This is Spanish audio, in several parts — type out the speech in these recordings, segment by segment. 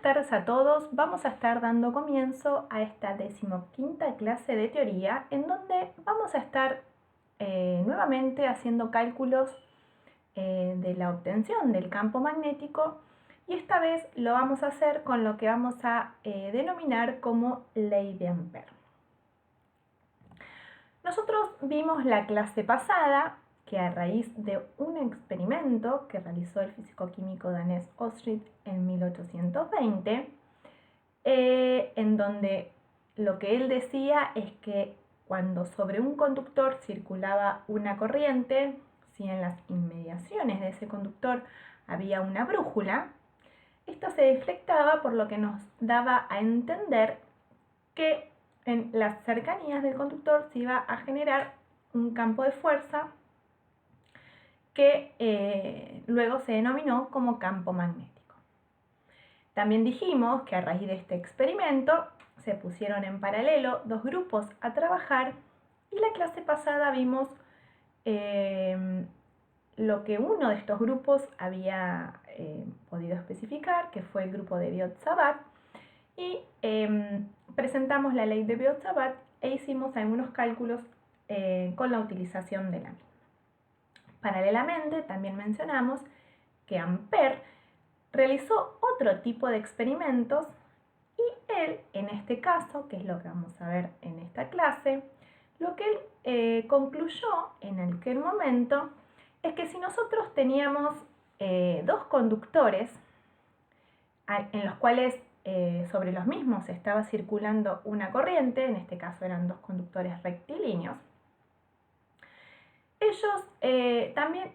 tardes a todos. Vamos a estar dando comienzo a esta 15ª clase de teoría en donde vamos a estar nuevamente haciendo cálculos de la obtención del campo magnético, y esta vez lo vamos a hacer con lo que vamos a denominar como ley de Ampère. Nosotros vimos la clase pasada que a raíz de un experimento que realizó el físico-químico danés Oersted en 1820, en donde lo que él decía es que cuando sobre un conductor circulaba una corriente, si en las inmediaciones de ese conductor había una brújula, esto se deflectaba, por lo que nos daba a entender que en las cercanías del conductor se iba a generar un campo de fuerza que luego se denominó como campo magnético. También dijimos que a raíz de este experimento se pusieron en paralelo dos grupos a trabajar, y la clase pasada vimos lo que uno de estos grupos había podido especificar, que fue el grupo de Biot-Savart, y presentamos la ley de Biot-Savart e hicimos algunos cálculos con la utilización de la misma. Paralelamente, también mencionamos que Ampère realizó otro tipo de experimentos, y él, en este caso, que es lo que vamos a ver en esta clase, lo que él concluyó en aquel momento es que si nosotros teníamos dos conductores en los cuales sobre los mismos estaba circulando una corriente, en este caso eran dos conductores rectilíneos, ellos también,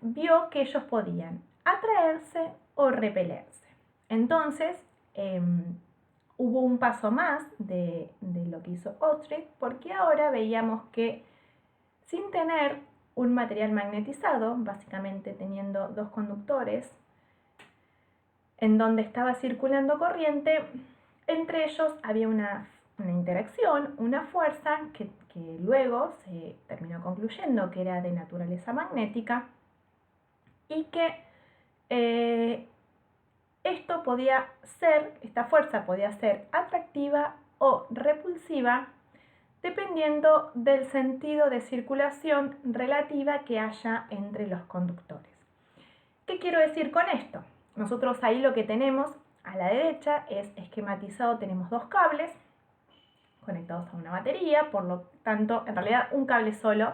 vio que ellos podían atraerse o repelerse. Entonces, hubo un paso más de lo que hizo Oersted, porque ahora veíamos que sin tener un material magnetizado, básicamente teniendo dos conductores en donde estaba circulando corriente, entre ellos había una interacción, una fuerza que luego se terminó concluyendo que era de naturaleza magnética, y que esta fuerza podía ser atractiva o repulsiva dependiendo del sentido de circulación relativa que haya entre los conductores. ¿Qué quiero decir con esto? Nosotros ahí lo que tenemos a la derecha es esquematizado, tenemos dos cables conectados a una batería, por lo tanto, en realidad un cable solo,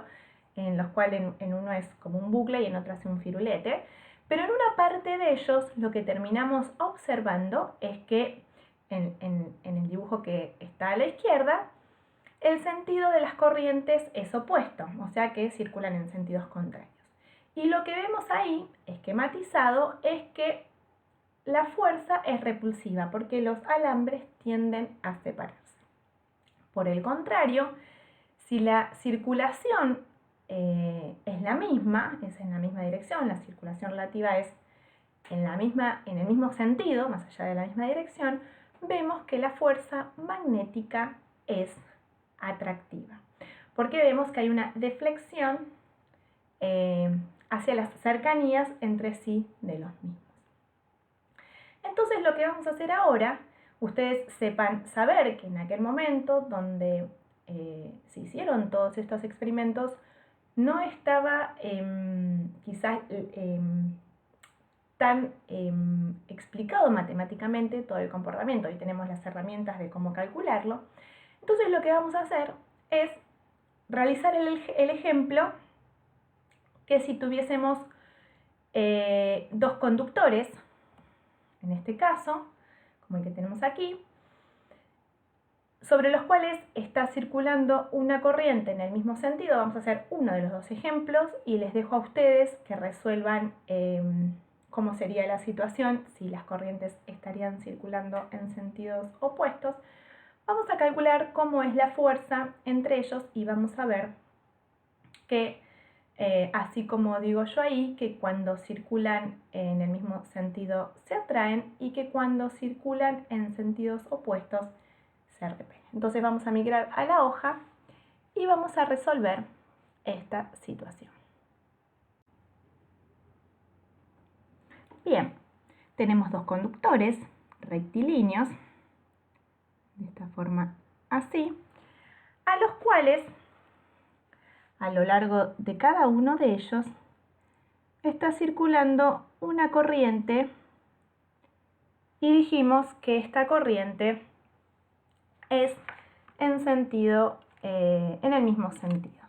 en los cuales en uno es como un bucle y en otro hace un firulete, pero en una parte de ellos lo que terminamos observando es que en el dibujo que está a la izquierda, el sentido de las corrientes es opuesto, o sea que circulan en sentidos contrarios. Y lo que vemos ahí, esquematizado, es que la fuerza es repulsiva porque los alambres tienden a separarse. Por el contrario, si la circulación es la misma, es en la misma dirección, la circulación relativa es en el mismo sentido, más allá de la misma dirección, vemos que la fuerza magnética es atractiva, porque vemos que hay una deflexión hacia las cercanías entre sí de los mismos. Entonces lo que vamos a hacer ahora, ustedes saber que en aquel momento donde se hicieron todos estos experimentos, no estaba quizás tan explicado matemáticamente todo el comportamiento. Hoy tenemos las herramientas de cómo calcularlo. Entonces lo que vamos a hacer es realizar el ejemplo que si tuviésemos dos conductores, en este caso, como el que tenemos aquí, sobre los cuales está circulando una corriente en el mismo sentido. Vamos a hacer uno de los dos ejemplos y les dejo a ustedes que resuelvan cómo sería la situación si las corrientes estarían circulando en sentidos opuestos. Vamos a calcular cómo es la fuerza entre ellos y vamos a ver que, así como digo yo ahí, que cuando circulan en el mismo sentido se atraen y que cuando circulan en sentidos opuestos se repelen. Entonces vamos a migrar a la hoja y vamos a resolver esta situación. Bien, tenemos dos conductores rectilíneos, de esta forma así, a los cuales a lo largo de cada uno de ellos está circulando una corriente y dijimos que esta corriente es en el mismo sentido.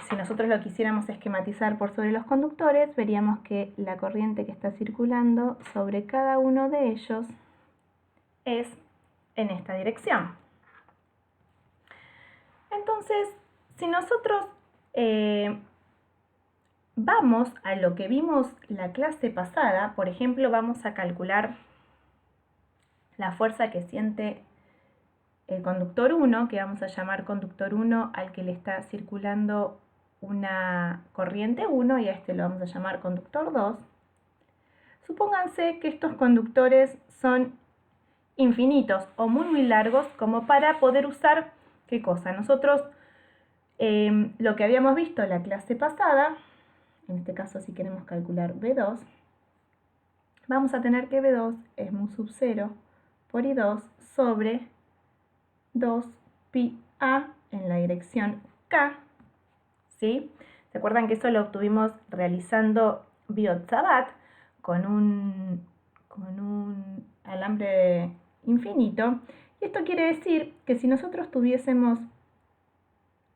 Si nosotros lo quisiéramos esquematizar por sobre los conductores, veríamos que la corriente que está circulando sobre cada uno de ellos es en esta dirección. Entonces, si nosotros vamos a lo que vimos la clase pasada, por ejemplo, vamos a calcular la fuerza que siente el conductor 1, que vamos a llamar conductor 1 al que le está circulando una corriente 1, y a este lo vamos a llamar conductor 2. Supónganse que estos conductores son infinitos o muy largos como para poder usar, ¿qué cosa? Nosotros lo que habíamos visto en la clase pasada, en este caso si queremos calcular V2, vamos a tener que V2 es mu sub 0 por I2 sobre 2πa en la dirección K, ¿sí? ¿Se acuerdan que eso lo obtuvimos realizando Biot-Savart con un alambre infinito? Y esto quiere decir que si nosotros tuviésemos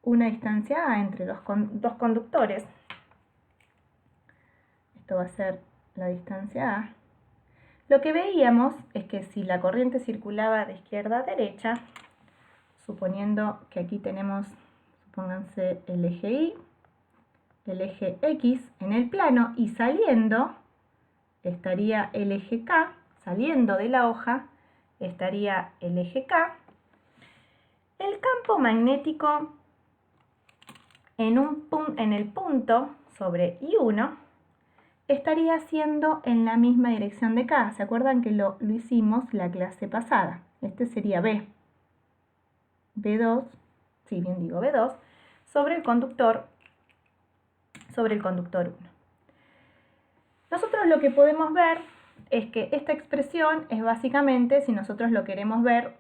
una distancia A entre los dos conductores, esto va a ser la distancia A, lo que veíamos es que si la corriente circulaba de izquierda a derecha, suponiendo que aquí tenemos, supónganse, el eje Y, el eje X en el plano, y saliendo estaría el eje K, saliendo de la hoja estaría el eje K, el campo magnético en el punto sobre I1 estaría siendo en la misma dirección de K. ¿Se acuerdan que lo hicimos la clase pasada? Este sería B. B2, sí, bien digo B2, sobre el conductor 1. Nosotros lo que podemos ver es que esta expresión es básicamente, si nosotros lo queremos ver,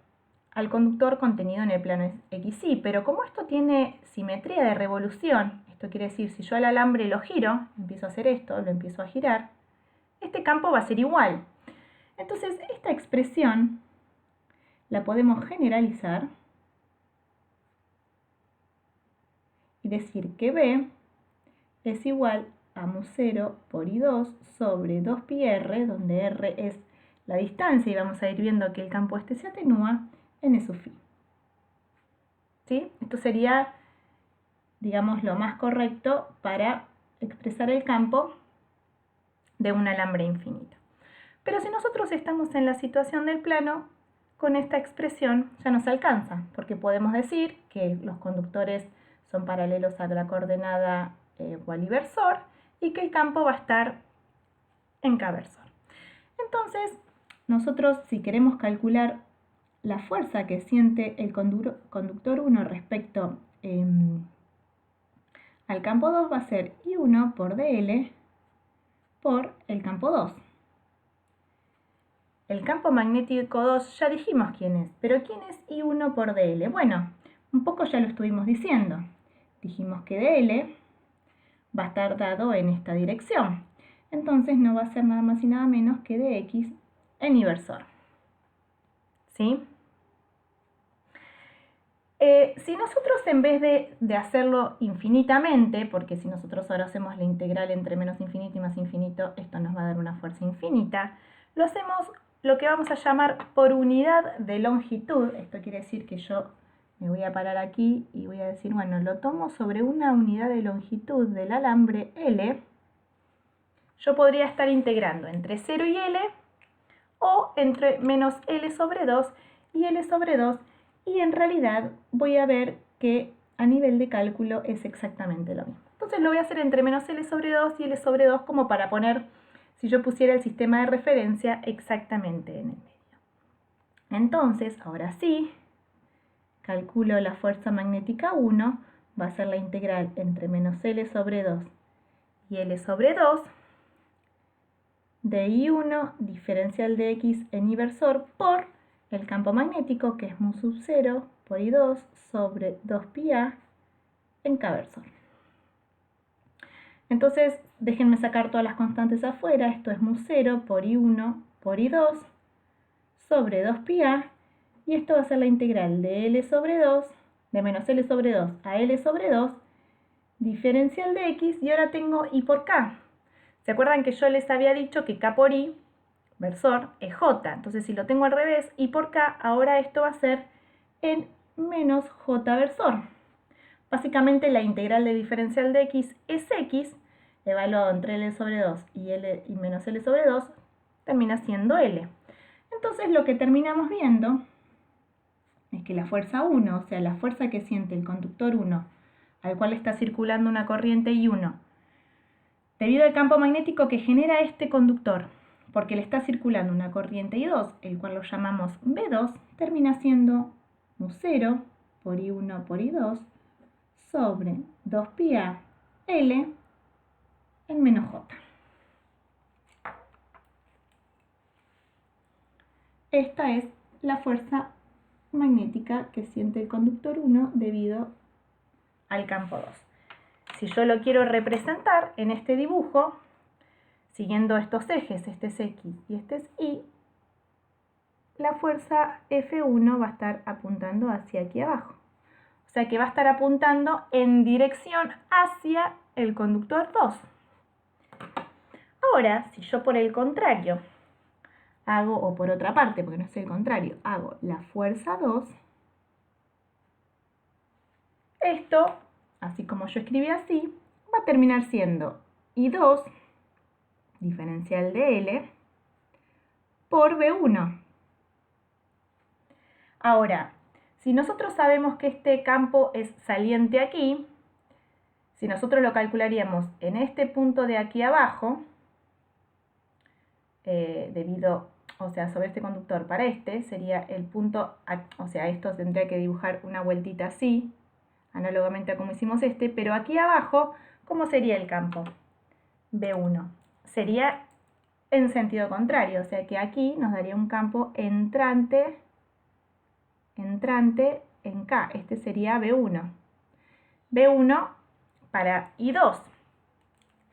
al conductor contenido en el plano XY, pero como esto tiene simetría de revolución, esto quiere decir, si yo al alambre lo giro, empiezo a hacer esto, lo empiezo a girar, este campo va a ser igual. Entonces, esta expresión la podemos generalizar y decir que B es igual a mu 0 por I2 sobre 2πr, donde r es la distancia, y vamos a ir viendo que el campo este se atenúa, n sub phi. ¿Sí? Esto sería, digamos, lo más correcto para expresar el campo de un alambre infinito. Pero si nosotros estamos en la situación del plano, con esta expresión ya nos alcanza, porque podemos decir que los conductores son paralelos a la coordenada Wally-Versor y que el campo va a estar en K-versor. Entonces, nosotros, si queremos calcular la fuerza que siente el conductor 1 respecto al campo 2, va a ser I1 por dl por el campo 2. El campo magnético 2 ya dijimos quién es, pero ¿quién es I1 por dl? Bueno, un poco ya lo estuvimos diciendo. Dijimos que dl va a estar dado en esta dirección. Entonces no va a ser nada más y nada menos que dx en inversor. ¿Sí? Si nosotros, en vez de hacerlo infinitamente, porque si nosotros ahora hacemos la integral entre menos infinito y más infinito, esto nos va a dar una fuerza infinita, lo hacemos lo que vamos a llamar por unidad de longitud. Esto quiere decir que yo me voy a parar aquí y voy a decir, bueno, lo tomo sobre una unidad de longitud del alambre L. Yo podría estar integrando entre 0 y L, o entre menos L sobre 2 y L sobre 2, y en realidad voy a ver que a nivel de cálculo es exactamente lo mismo. Entonces lo voy a hacer entre menos L sobre 2 y L sobre 2, como para poner, si yo pusiera el sistema de referencia exactamente en el medio. Entonces, ahora sí, calculo la fuerza magnética 1, va a ser la integral entre menos L sobre 2 y L sobre 2, de I1 diferencial de X en inversor por el campo magnético, que es mu sub 0 por I2 sobre 2πa en K versor. Entonces, déjenme sacar todas las constantes afuera. Esto es mu 0 por I1 por I2 sobre 2πa. Y esto va a ser la integral de L sobre 2, de menos L sobre 2 a L sobre 2, diferencial de X, y ahora tengo I por K. ¿Se acuerdan que yo les había dicho que K por I, versor, es J? Entonces, si lo tengo al revés, I por K, ahora esto va a ser en menos J versor. Básicamente, la integral de diferencial de X es X, evaluado entre L sobre 2 y menos L sobre 2, termina siendo L. Entonces, lo que terminamos viendo es que la fuerza 1, o sea, la fuerza que siente el conductor 1, al cual está circulando una corriente I1, debido al campo magnético que genera este conductor, porque le está circulando una corriente I2, el cual lo llamamos B2, termina siendo mu 0 por I1 por I2 sobre 2πa L en menos J. Esta es la fuerza magnética que siente el conductor 1 debido al campo 2. Si yo lo quiero representar en este dibujo, siguiendo estos ejes, este es X y este es Y, la fuerza F1 va a estar apuntando hacia aquí abajo. O sea que va a estar apuntando en dirección hacia el conductor 2. Ahora, si yo por el contrario hago, o por otra parte, porque no es el contrario, hago la fuerza 2, esto, así como yo escribí así, va a terminar siendo I2 diferencial de L por B1. Ahora, si nosotros sabemos que este campo es saliente aquí, si nosotros lo calcularíamos en este punto de aquí abajo, sobre este conductor para este, sería el punto, o sea, esto tendría que dibujar una vueltita así, análogamente a como hicimos este, pero aquí abajo, ¿cómo sería el campo? B1. Sería en sentido contrario, o sea que aquí nos daría un campo entrante en K. Este sería B1. B1 para I2.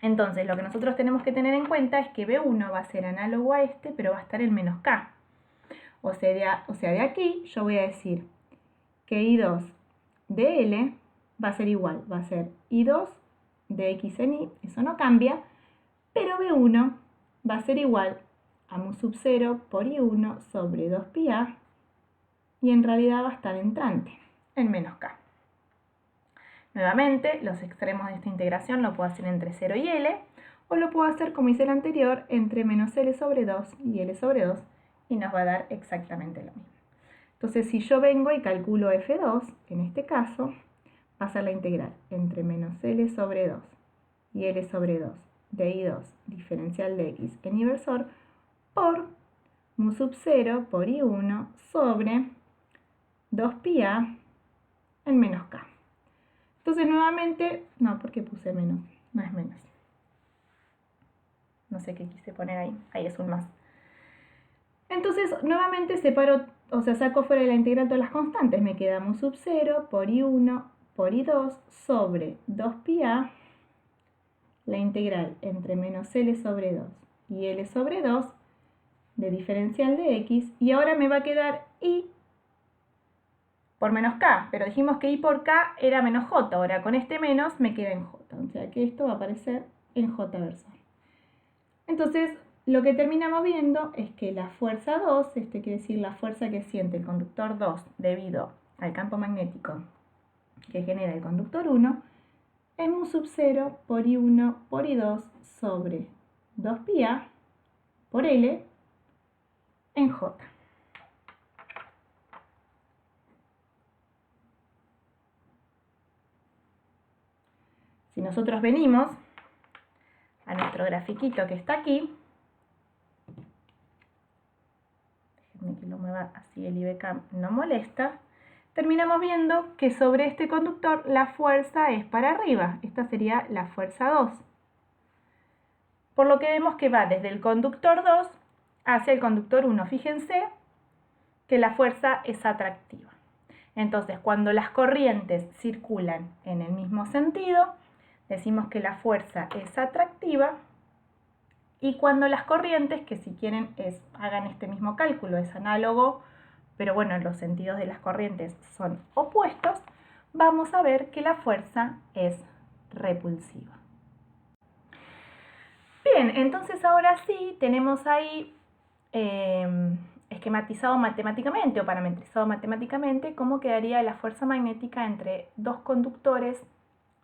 Entonces, lo que nosotros tenemos que tener en cuenta es que B1 va a ser análogo a este, pero va a estar en menos K. O sea, de aquí yo voy a decir que I2 de L va a ser igual, va a ser I2 de X en Y, eso no cambia, pero B1 va a ser igual a mu sub 0 por I1 sobre 2πa, y en realidad va a estar entrante, en menos K. Nuevamente, los extremos de esta integración lo puedo hacer entre 0 y L, o lo puedo hacer como hice el anterior, entre menos L sobre 2 y L sobre 2, y nos va a dar exactamente lo mismo. Entonces, si yo vengo y calculo F2, en este caso, va a ser la integral entre menos L sobre 2 y L sobre 2 de I2 diferencial de X en inversor por mu sub 0 por I1 sobre 2πa en menos K. Entonces nuevamente, no, ¿por qué puse menos? No es menos. No sé qué quise poner ahí. Ahí es un más. Entonces nuevamente separo, o sea, saco fuera de la integral todas las constantes. Me queda mu sub 0 por I1 por I2 sobre 2πa, la integral entre menos L sobre 2 y L sobre 2 de diferencial de X. Y ahora me va a quedar I por menos K, pero dijimos que I por K era menos J, ahora con este menos me queda en J, o sea que esto va a aparecer en J versor. Entonces, lo que terminamos viendo es que la fuerza 2, quiere decir la fuerza que siente el conductor 2 debido al campo magnético que genera el conductor 1, es mu sub 0 por I1 por I2 sobre 2πa por L en J. Si nosotros venimos a nuestro grafiquito que está aquí, déjenme que lo mueva así, el IBCAM no molesta, terminamos viendo que sobre este conductor la fuerza es para arriba, esta sería la fuerza 2. por lo que vemos que va desde el conductor 2 hacia el conductor 1. Fíjense que la fuerza es atractiva. Entonces, cuando las corrientes circulan en el mismo sentido, decimos que la fuerza es atractiva. Y cuando las corrientes, que si quieren hagan este mismo cálculo, es análogo, pero bueno, los sentidos de las corrientes son opuestos, vamos a ver que la fuerza es repulsiva. Bien, entonces ahora sí tenemos ahí esquematizado matemáticamente o parametrizado matemáticamente cómo quedaría la fuerza magnética entre dos conductores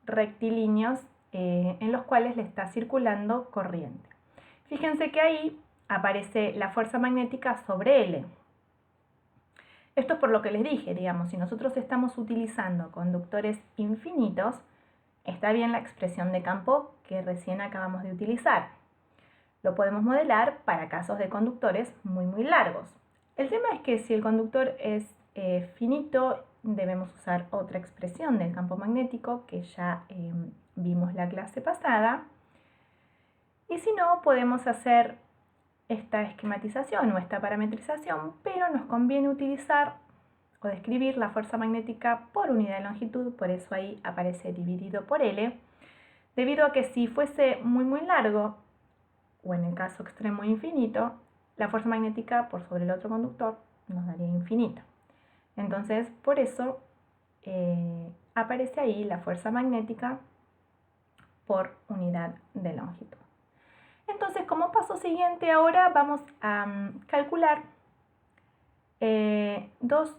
rectilíneos en los cuales le está circulando corriente. Fíjense que ahí aparece la fuerza magnética sobre L. Esto es por lo que les dije, digamos, si nosotros estamos utilizando conductores infinitos, está bien la expresión de campo que recién acabamos de utilizar. Lo podemos modelar para casos de conductores muy largos. El tema es que si el conductor es finito, debemos usar otra expresión del campo magnético que ya vimos la clase pasada. Y si no, podemos hacer esta esquematización o esta parametrización, pero nos conviene utilizar o describir la fuerza magnética por unidad de longitud, por eso ahí aparece dividido por L, debido a que si fuese muy largo, o en el caso extremo infinito, la fuerza magnética por sobre el otro conductor nos daría infinito. Entonces, por eso aparece ahí la fuerza magnética por unidad de longitud. Entonces, como paso siguiente, ahora vamos a calcular dos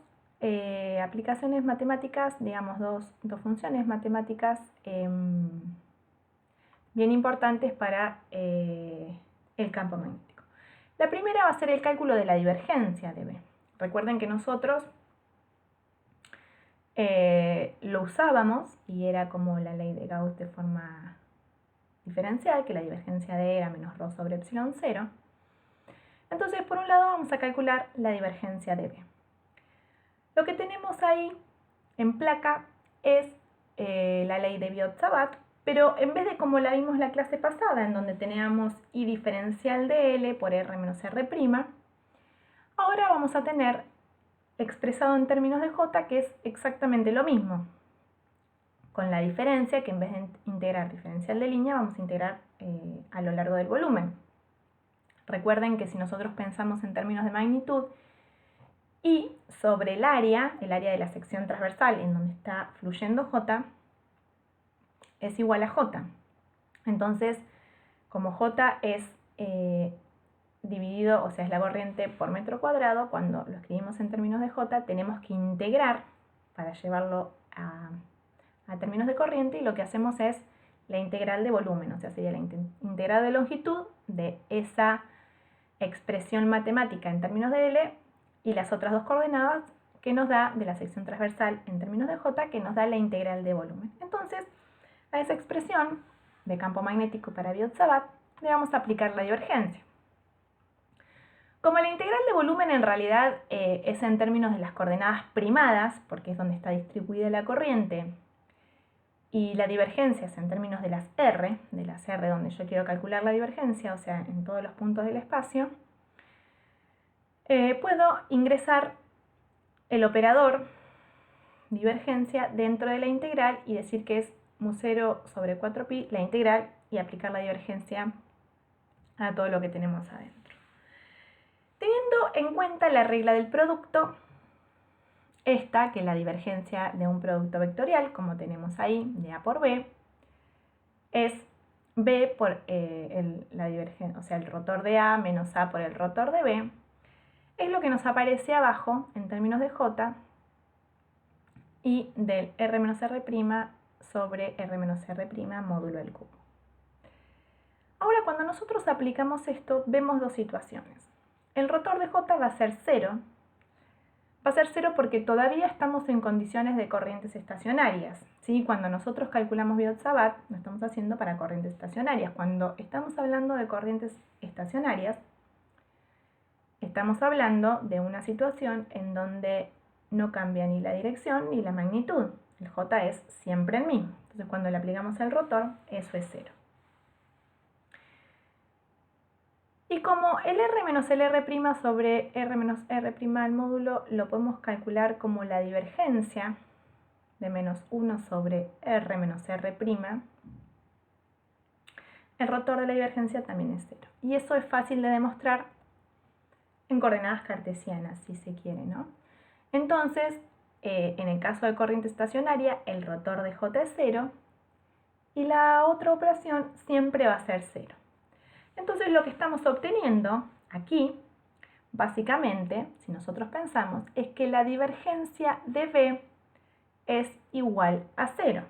aplicaciones matemáticas, digamos dos funciones matemáticas bien importantes para el campo magnético. La primera va a ser el cálculo de la divergencia de B. Recuerden que nosotros lo usábamos y era como la ley de Gauss de forma diferencial, que la divergencia de E era menos ρ sobre epsilon 0. Entonces, por un lado vamos a calcular la divergencia de B. Lo que tenemos ahí en placa es la ley de Biot-Savart, pero en vez de como la vimos la clase pasada, en donde teníamos I diferencial de L por R menos R', ahora vamos a tener expresado en términos de J, que es exactamente lo mismo, con la diferencia que en vez de integrar diferencial de línea, vamos a integrar a lo largo del volumen. Recuerden que si nosotros pensamos en términos de magnitud, I sobre el área de la sección transversal en donde está fluyendo J, es igual a J. Entonces, como J es dividido, o sea, es la corriente por metro cuadrado, cuando lo escribimos en términos de J, tenemos que integrar para llevarlo a términos de corriente, y lo que hacemos es la integral de volumen, o sea, sería la integral de longitud de esa expresión matemática en términos de L y las otras dos coordenadas que nos da de la sección transversal en términos de J, que nos da la integral de volumen. Entonces, a esa expresión de campo magnético para Biot-Savart le vamos a aplicar la divergencia. Como la integral de volumen en realidad es en términos de las coordenadas primadas, porque es donde está distribuida la corriente, y la divergencia es en términos de las R donde yo quiero calcular la divergencia, o sea, en todos los puntos del espacio, puedo ingresar el operador divergencia dentro de la integral y decir que es mu0 sobre 4pi la integral y aplicar la divergencia a todo lo que tenemos adentro. Teniendo en cuenta la regla del producto, esta, que es la divergencia de un producto vectorial, como tenemos ahí, de A por B, es B por la divergencia, o sea, el rotor de A menos A por el rotor de B, es lo que nos aparece abajo en términos de J y del R menos R' sobre R menos R' módulo del cubo. Ahora, cuando nosotros aplicamos esto, vemos dos situaciones. El rotor de J va a ser 0. Va a ser 0 porque todavía estamos en condiciones de corrientes estacionarias, ¿sí? Cuando nosotros calculamos Biot-Savart, lo estamos haciendo para corrientes estacionarias. Cuando estamos hablando de corrientes estacionarias, estamos hablando de una situación en donde no cambia ni la dirección ni la magnitud. El J es siempre el mismo. Entonces, cuando le aplicamos el rotor, eso es 0. Y como el R menos el R' sobre R menos R' al módulo lo podemos calcular como la divergencia de menos 1 sobre R menos R', el rotor de la divergencia también es 0. Y eso es fácil de demostrar en coordenadas cartesianas, si se quiere, ¿no? Entonces, en el caso de corriente estacionaria, el rotor de J es 0 y la otra operación siempre va a ser 0. Entonces, lo que estamos obteniendo aquí, básicamente, si nosotros pensamos, es que la divergencia de B es igual a 0.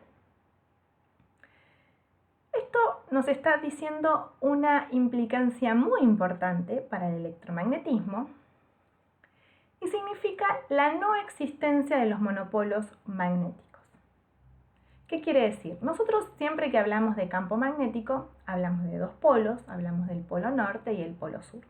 Esto nos está diciendo una implicancia muy importante para el electromagnetismo y significa la no existencia de los monopolos magnéticos. ¿Qué quiere decir? Nosotros siempre que hablamos de campo magnético, hablamos de dos polos, hablamos del polo norte y el polo sur.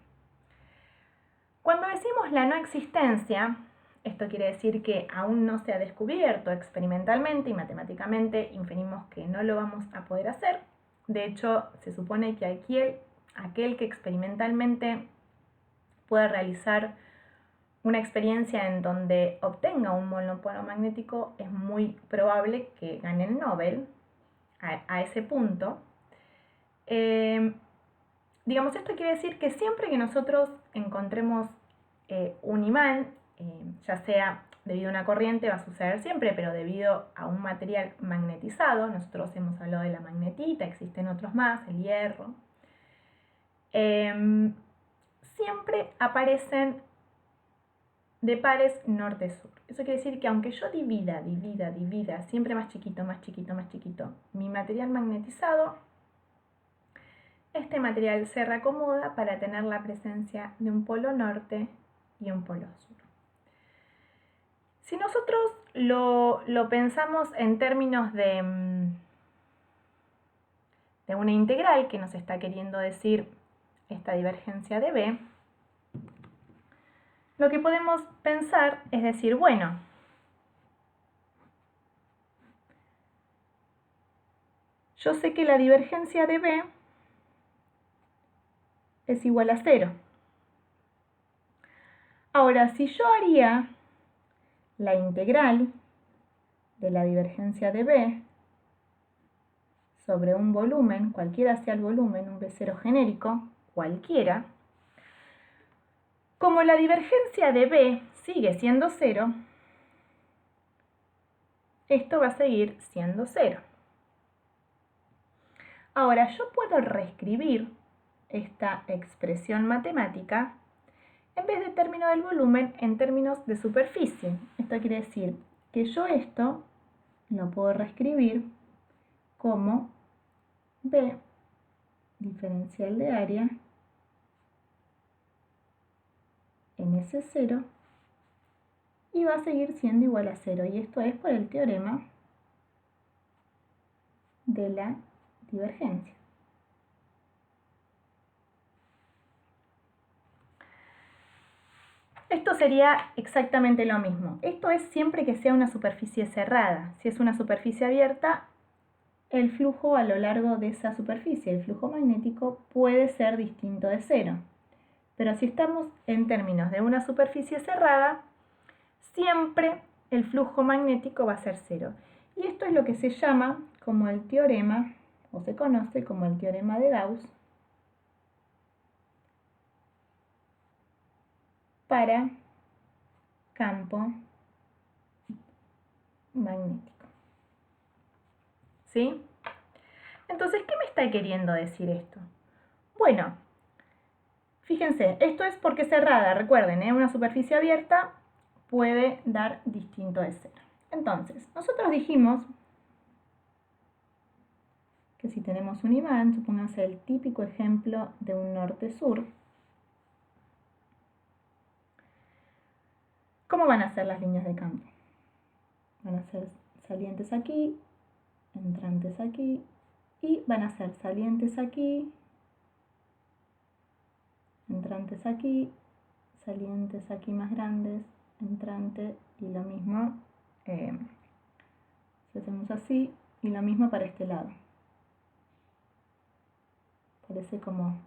Cuando decimos la no existencia, esto quiere decir que aún no se ha descubierto experimentalmente y matemáticamente, inferimos que no lo vamos a poder hacer. De hecho, se supone que aquel que experimentalmente pueda realizar una experiencia en donde obtenga un monopolo magnético es muy probable que gane el Nobel a ese punto. Digamos, esto quiere decir que siempre que nosotros encontremos un imán, ya sea debido a una corriente, va a suceder siempre, pero debido a un material magnetizado, nosotros hemos hablado de la magnetita, existen otros más, el hierro, siempre aparecen de pares norte-sur. Eso quiere decir que aunque yo divida, siempre más chiquito, mi material magnetizado, este material se reacomoda para tener la presencia de un polo norte y un polo sur. Si nosotros lo pensamos en términos de una integral que nos está queriendo decir esta divergencia de B, lo que podemos pensar es decir, bueno, yo sé que la divergencia de B es igual a 0. Ahora, si yo haría la integral de la divergencia de B sobre un volumen, cualquiera sea el volumen, un B0 genérico, cualquiera, como la divergencia de B sigue siendo 0, esto va a seguir siendo 0. Ahora, yo puedo reescribir esta expresión matemática en vez de término del volumen en términos de superficie. Esto quiere decir que yo esto lo puedo reescribir como B diferencial de área en S0 y va a seguir siendo igual a 0. Y esto es por el teorema de la divergencia. Esto sería exactamente lo mismo. Esto es siempre que sea una superficie cerrada. Si es una superficie abierta, el flujo a lo largo de esa superficie, el flujo magnético, puede ser distinto de 0. Pero si estamos en términos de una superficie cerrada, siempre el flujo magnético va a ser 0. Y esto es lo que se llama como el teorema, o se conoce como el teorema de Gauss, para campo magnético. ¿Sí? Entonces, ¿qué me está queriendo decir esto? Bueno, fíjense, esto es porque es cerrada, recuerden, una superficie abierta puede dar distinto de 0. Entonces, nosotros dijimos que si tenemos un imán, supóngase el típico ejemplo de un norte-sur, ¿cómo van a ser las líneas de campo? Van a ser salientes aquí, entrantes aquí, y van a ser salientes aquí, entrantes aquí, salientes aquí más grandes, entrante, y lo mismo, si hacemos así, y lo mismo para este lado. Parece como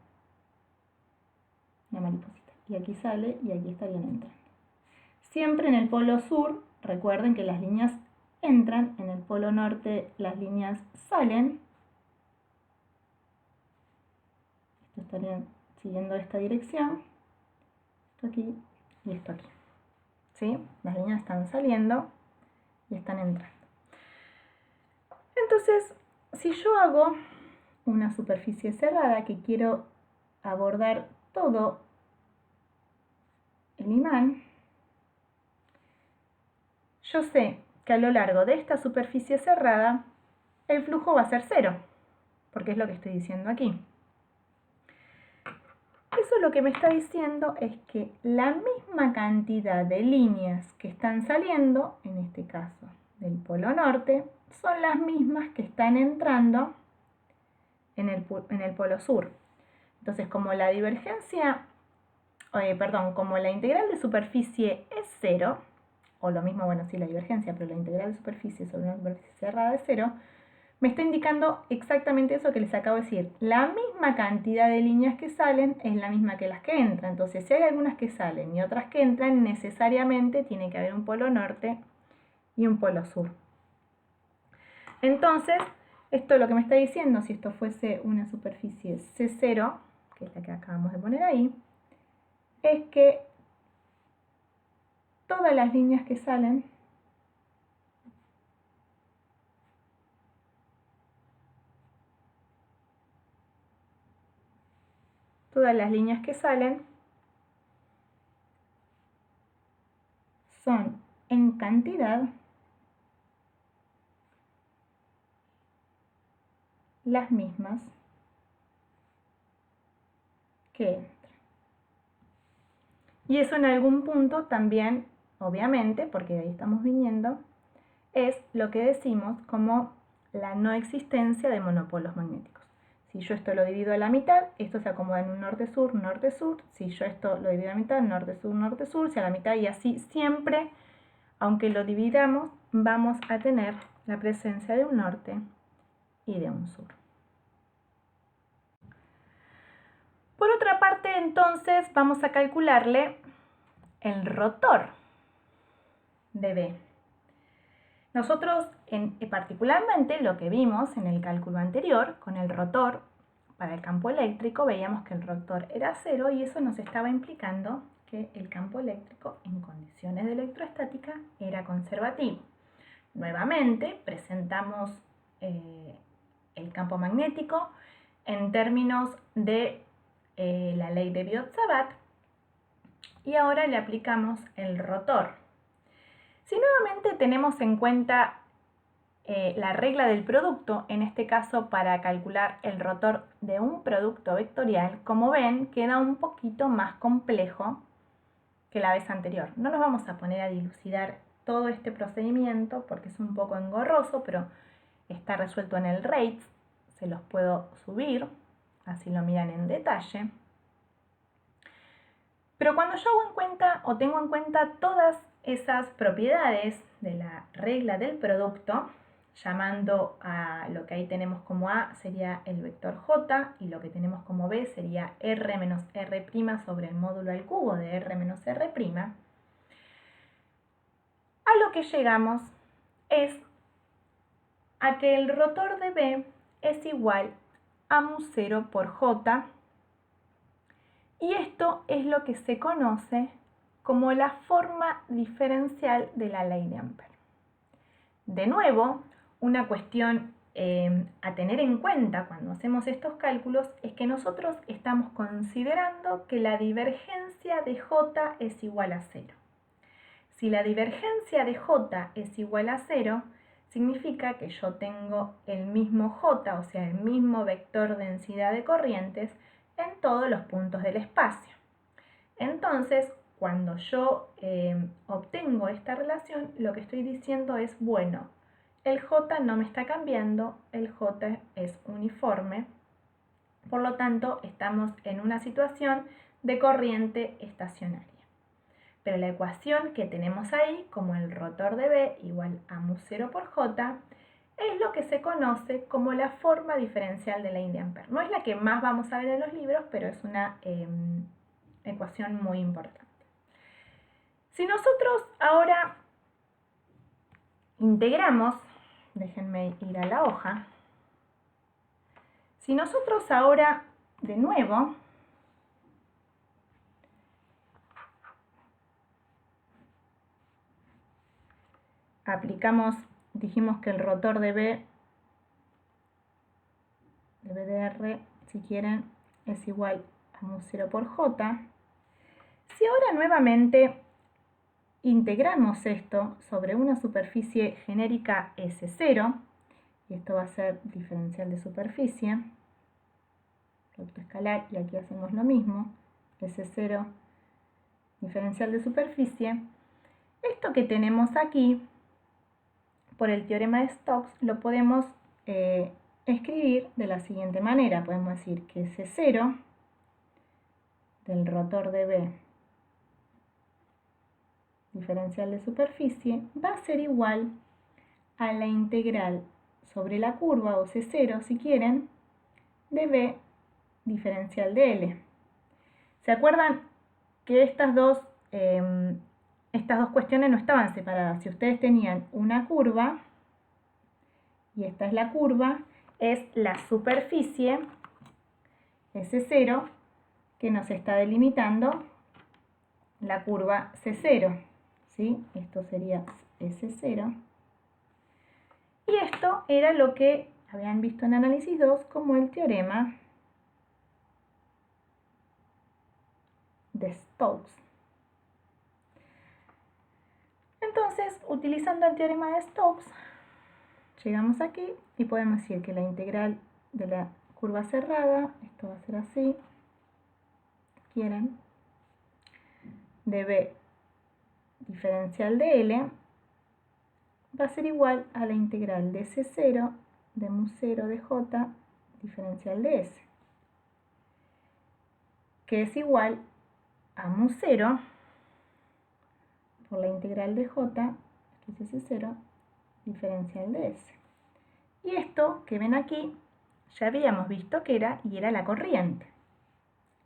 una mariposita. Y aquí sale y aquí estarían entrando. Siempre en el polo sur, recuerden que las líneas entran, en el polo norte las líneas salen. Esto estarían siguiendo esta dirección. Esto aquí y esto aquí. ¿Sí? Las líneas están saliendo y están entrando. Entonces, si yo hago una superficie cerrada que quiero abordar todo el imán, yo sé que a lo largo de esta superficie cerrada el flujo va a ser cero, porque es lo que estoy diciendo aquí. Eso lo que me está diciendo es que la misma cantidad de líneas que están saliendo, en este caso del polo norte, son las mismas que están entrando en el polo sur. Entonces, como la divergencia, como la integral de superficie es cero, o lo mismo, bueno, sí, la divergencia, pero la integral de superficie sobre una superficie cerrada es cero, me está indicando exactamente eso que les acabo de decir. La misma cantidad de líneas que salen es la misma que las que entran. Entonces, si hay algunas que salen y otras que entran, necesariamente tiene que haber un polo norte y un polo sur. Entonces, esto lo que me está diciendo, si esto fuese una superficie C0, que es la que acabamos de poner ahí, es que todas las líneas que salen son en cantidad las mismas que entran. Y eso en algún punto también, obviamente, porque de ahí estamos viniendo, es lo que decimos como la no existencia de monopolos magnéticos. Si yo esto lo divido a la mitad, esto se acomoda en un norte-sur, norte-sur. Si yo esto lo divido a la mitad, norte-sur, norte-sur, si a la mitad y así siempre, aunque lo dividamos, vamos a tener la presencia de un norte y de un sur. Por otra parte, entonces, vamos a calcularle el rotor de B. Nosotros, particularmente, lo que vimos en el cálculo anterior, con el rotor para el campo eléctrico, veíamos que el rotor era cero y eso nos estaba implicando que el campo eléctrico en condiciones de electroestática era conservativo. Nuevamente, presentamos el campo magnético en términos de la ley de Biot-Savart y ahora le aplicamos el rotor. Si nuevamente tenemos en cuenta la regla del producto, en este caso para calcular el rotor de un producto vectorial, como ven, queda un poquito más complejo que la vez anterior. No nos vamos a poner a dilucidar todo este procedimiento porque es un poco engorroso, pero está resuelto en el RATES, se los puedo subir, así lo miran en detalle. Pero cuando yo hago en cuenta o tengo en cuenta todas esas propiedades de la regla del producto, llamando a lo que ahí tenemos como A sería el vector J y lo que tenemos como B sería R menos R' sobre el módulo al cubo de R menos R', a lo que llegamos es a que el rotor de B es igual a mu0 por J, y esto es lo que se conoce como la forma diferencial de la ley de Ampère. De nuevo, una cuestión a tener en cuenta cuando hacemos estos cálculos es que nosotros estamos considerando que la divergencia de J es igual a 0. Si la divergencia de J es igual a 0, significa que yo tengo el mismo J, o sea, el mismo vector densidad de corrientes en todos los puntos del espacio. Entonces, cuando yo obtengo esta relación, lo que estoy diciendo es, bueno, el J no me está cambiando, el J es uniforme, por lo tanto estamos en una situación de corriente estacionaria. Pero la ecuación que tenemos ahí, como el rotor de B igual a mu0 por J, es lo que se conoce como la forma diferencial de la ley de Ampère. No es la que más vamos a ver en los libros, pero es una ecuación muy importante. Si nosotros ahora integramos, déjenme ir a la hoja, si nosotros ahora de nuevo aplicamos, dijimos que el rotor de B, de B de R, si quieren, es igual a mu 0 por J. Si ahora nuevamente integramos esto sobre una superficie genérica S0, y esto va a ser diferencial de superficie, producto escalar, y aquí hacemos lo mismo, S0, diferencial de superficie, esto que tenemos aquí, por el teorema de Stokes, lo podemos escribir de la siguiente manera. Podemos decir que S0 del rotor de B diferencial de superficie va a ser igual a la integral sobre la curva, o C0 si quieren, de B diferencial de L. ¿Se acuerdan que estas dos cuestiones no estaban separadas? Si ustedes tenían una curva, y esta es la curva, es la superficie S0 que nos está delimitando la curva C0, ¿sí? Esto sería S0. Y esto era lo que habían visto en análisis 2 como el teorema de Stokes. Entonces, utilizando el teorema de Stokes, llegamos aquí y podemos decir que la integral de la curva cerrada, esto va a ser así, quieren, de B diferencial de L, va a ser igual a la integral de C0 de mu 0 de J diferencial de S, que es igual a mu 0 por la integral de J, que es S0, diferencial de S. Y esto que ven aquí, ya habíamos visto que era, y era la corriente.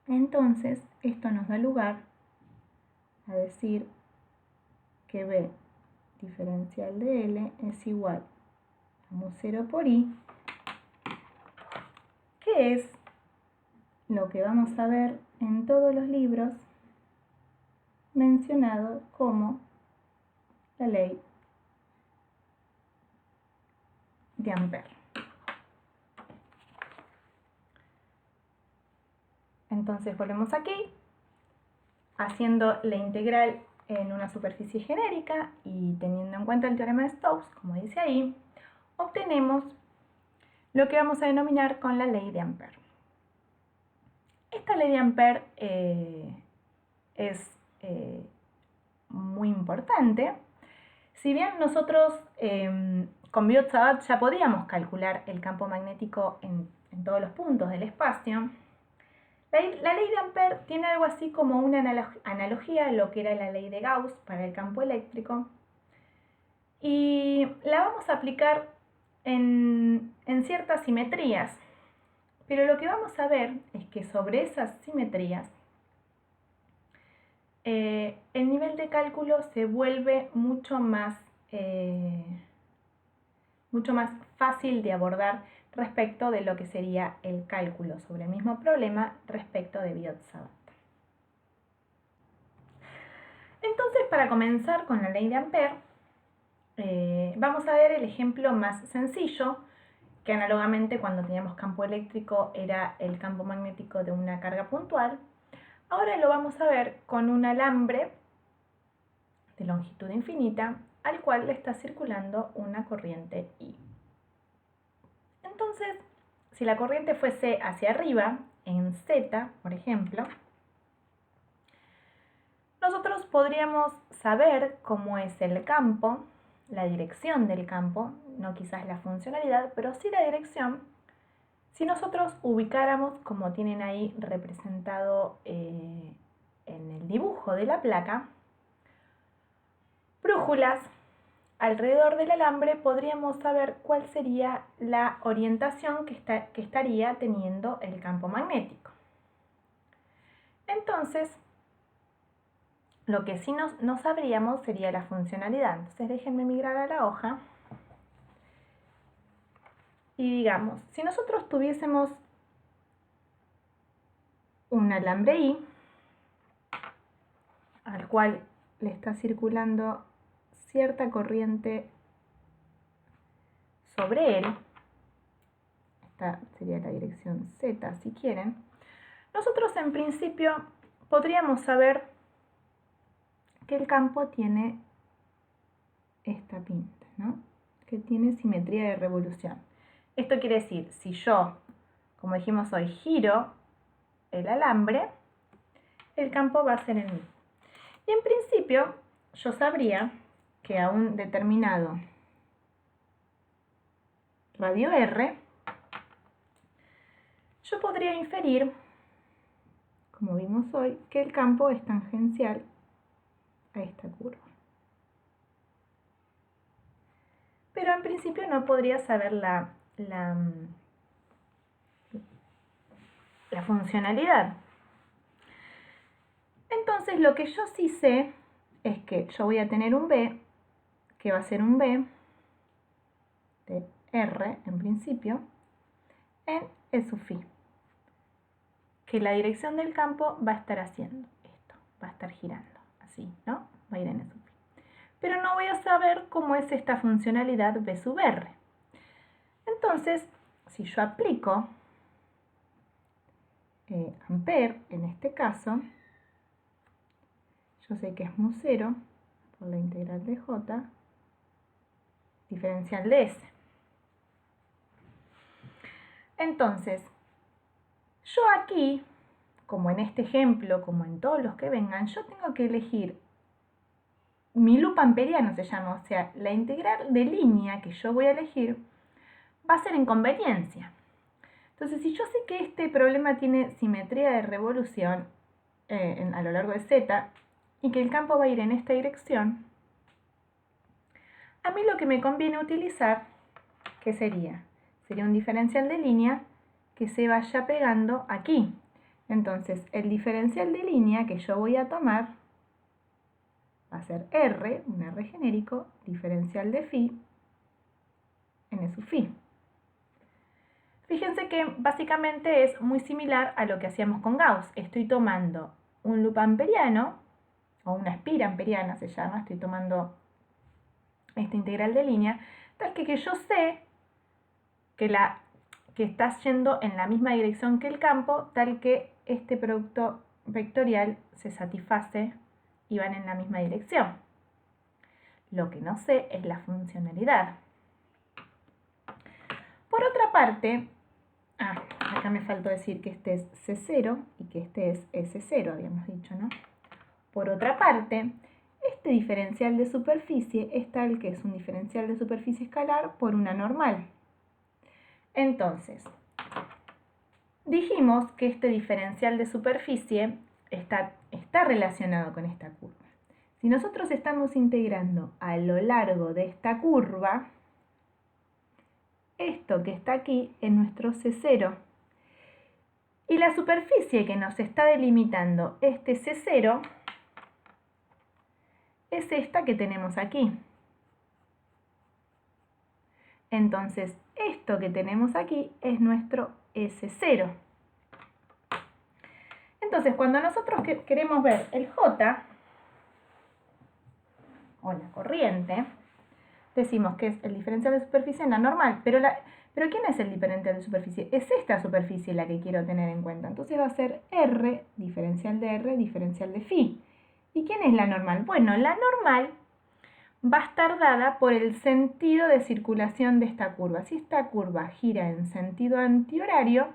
Entonces, esto nos da lugar a decir que B diferencial de L es igual a mu 0 por I, que es lo que vamos a ver en todos los libros mencionado como la ley de Ampère. Entonces volvemos aquí, haciendo la integral en una superficie genérica y teniendo en cuenta el teorema de Stokes, como dice ahí, obtenemos lo que vamos a denominar con la ley de Ampère. Esta ley de Ampère es muy importante. Si bien nosotros con Biot-Savart ya podíamos calcular el campo magnético en todos los puntos del espacio, la ley de Ampère tiene algo así como una analogía a lo que era la ley de Gauss para el campo eléctrico, y la vamos a aplicar en ciertas simetrías, pero lo que vamos a ver es que sobre esas simetrías el nivel de cálculo se vuelve mucho más fácil de abordar respecto de lo que sería el cálculo sobre el mismo problema respecto de Biot-Savart. Entonces, para comenzar con la ley de Ampère, vamos a ver el ejemplo más sencillo, que análogamente cuando teníamos campo eléctrico era el campo magnético de una carga puntual. Ahora lo vamos a ver con un alambre de longitud infinita al cual le está circulando una corriente I. Entonces, si la corriente fuese hacia arriba, en Z, por ejemplo, nosotros podríamos saber cómo es el campo, la dirección del campo, no quizás la funcionalidad, pero sí la dirección, si nosotros ubicáramos, como tienen ahí representado en el dibujo de la placa, brújulas alrededor del alambre, podríamos saber cuál sería la orientación que estaría teniendo el campo magnético. Entonces, Lo que sí no sabríamos sería la funcionalidad. Entonces déjenme migrar a la hoja. Y digamos, si nosotros tuviésemos un alambre I, al cual le está circulando cierta corriente sobre él, esta sería la dirección Z si quieren, nosotros en principio podríamos saber que el campo tiene esta pinta, ¿no? Que tiene simetría de revolución. Esto quiere decir, si yo, como dijimos hoy, giro el alambre, el campo va a ser el mismo. Y en principio, yo sabría que a un determinado radio R, yo podría inferir, como vimos hoy, que el campo es tangencial a esta curva. Pero en principio no podría saber la funcionalidad. Entonces lo que yo sí sé es que yo voy a tener un B, que va a ser un B de R en principio, en E sub phi. Que la dirección del campo va a estar haciendo esto, va a estar girando, así, ¿no? Va a ir en E sub phi. Pero no voy a saber cómo es esta funcionalidad B sub R. Entonces, si yo aplico Ampere en este caso, yo sé que es mu 0 por la integral de J diferencial de S. Entonces, yo aquí, como en este ejemplo, como en todos los que vengan, yo tengo que elegir mi loop amperiano, se llama, o sea, la integral de línea que yo voy a elegir va a ser en conveniencia. Entonces, si yo sé que este problema tiene simetría de revolución a lo largo de Z y que el campo va a ir en esta dirección, a mí lo que me conviene utilizar, ¿qué sería? Sería un diferencial de línea que se vaya pegando aquí. Entonces, el diferencial de línea que yo voy a tomar va a ser R, un R genérico, diferencial de phi en E sub phi. Fíjense que básicamente es muy similar a lo que hacíamos con Gauss. Estoy tomando un loop amperiano, o una espira amperiana se llama, estoy tomando esta integral de línea, tal que yo sé que está yendo en la misma dirección que el campo, tal que este producto vectorial se satisface y van en la misma dirección. Lo que no sé es la funcionalidad. Por otra parte, acá me faltó decir que este es C0 y que este es S0, habíamos dicho, ¿no? Por otra parte, este diferencial de superficie es tal que es un diferencial de superficie escalar por una normal. Entonces, dijimos que este diferencial de superficie está relacionado con esta curva. Si nosotros estamos integrando a lo largo de esta curva, esto que está aquí es nuestro C0. Y la superficie que nos está delimitando este C0 es esta que tenemos aquí. Entonces, esto que tenemos aquí es nuestro S0. Entonces, cuando nosotros queremos ver el J, o la corriente, decimos que es el diferencial de superficie en la normal, pero ¿quién es el diferencial de superficie? Es esta superficie la que quiero tener en cuenta. Entonces va a ser R, diferencial de phi. ¿Y quién es la normal? Bueno, la normal va a estar dada por el sentido de circulación de esta curva. Si esta curva gira en sentido antihorario,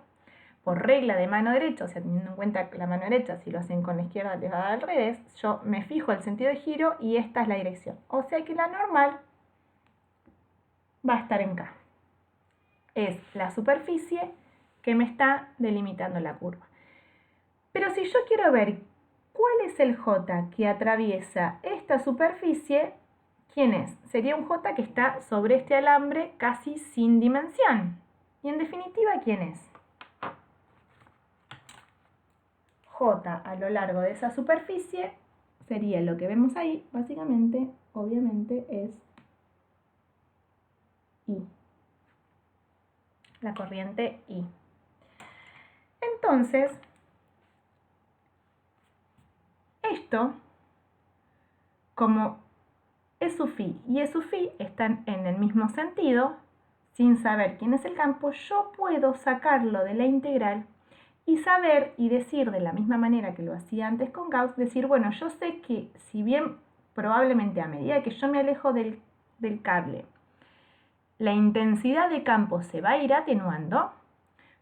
por regla de mano derecha, o sea, teniendo en cuenta que la mano derecha, si lo hacen con la izquierda, les va a dar al revés, yo me fijo el sentido de giro y esta es la dirección. O sea que la normal va a estar en K. Es la superficie que me está delimitando la curva. Pero si yo quiero ver cuál es el J que atraviesa esta superficie, ¿quién es? Sería un J que está sobre este alambre casi sin dimensión. Y en definitiva, ¿quién es? J a lo largo de esa superficie sería lo que vemos ahí, básicamente, obviamente, es I. La corriente I. Entonces, esto, como E sub phi y E sub phi están en el mismo sentido, sin saber quién es el campo, yo puedo sacarlo de la integral y saber y decir de la misma manera que lo hacía antes con Gauss, decir, bueno, yo sé que si bien probablemente a medida que yo me alejo del cable, la intensidad de campo se va a ir atenuando,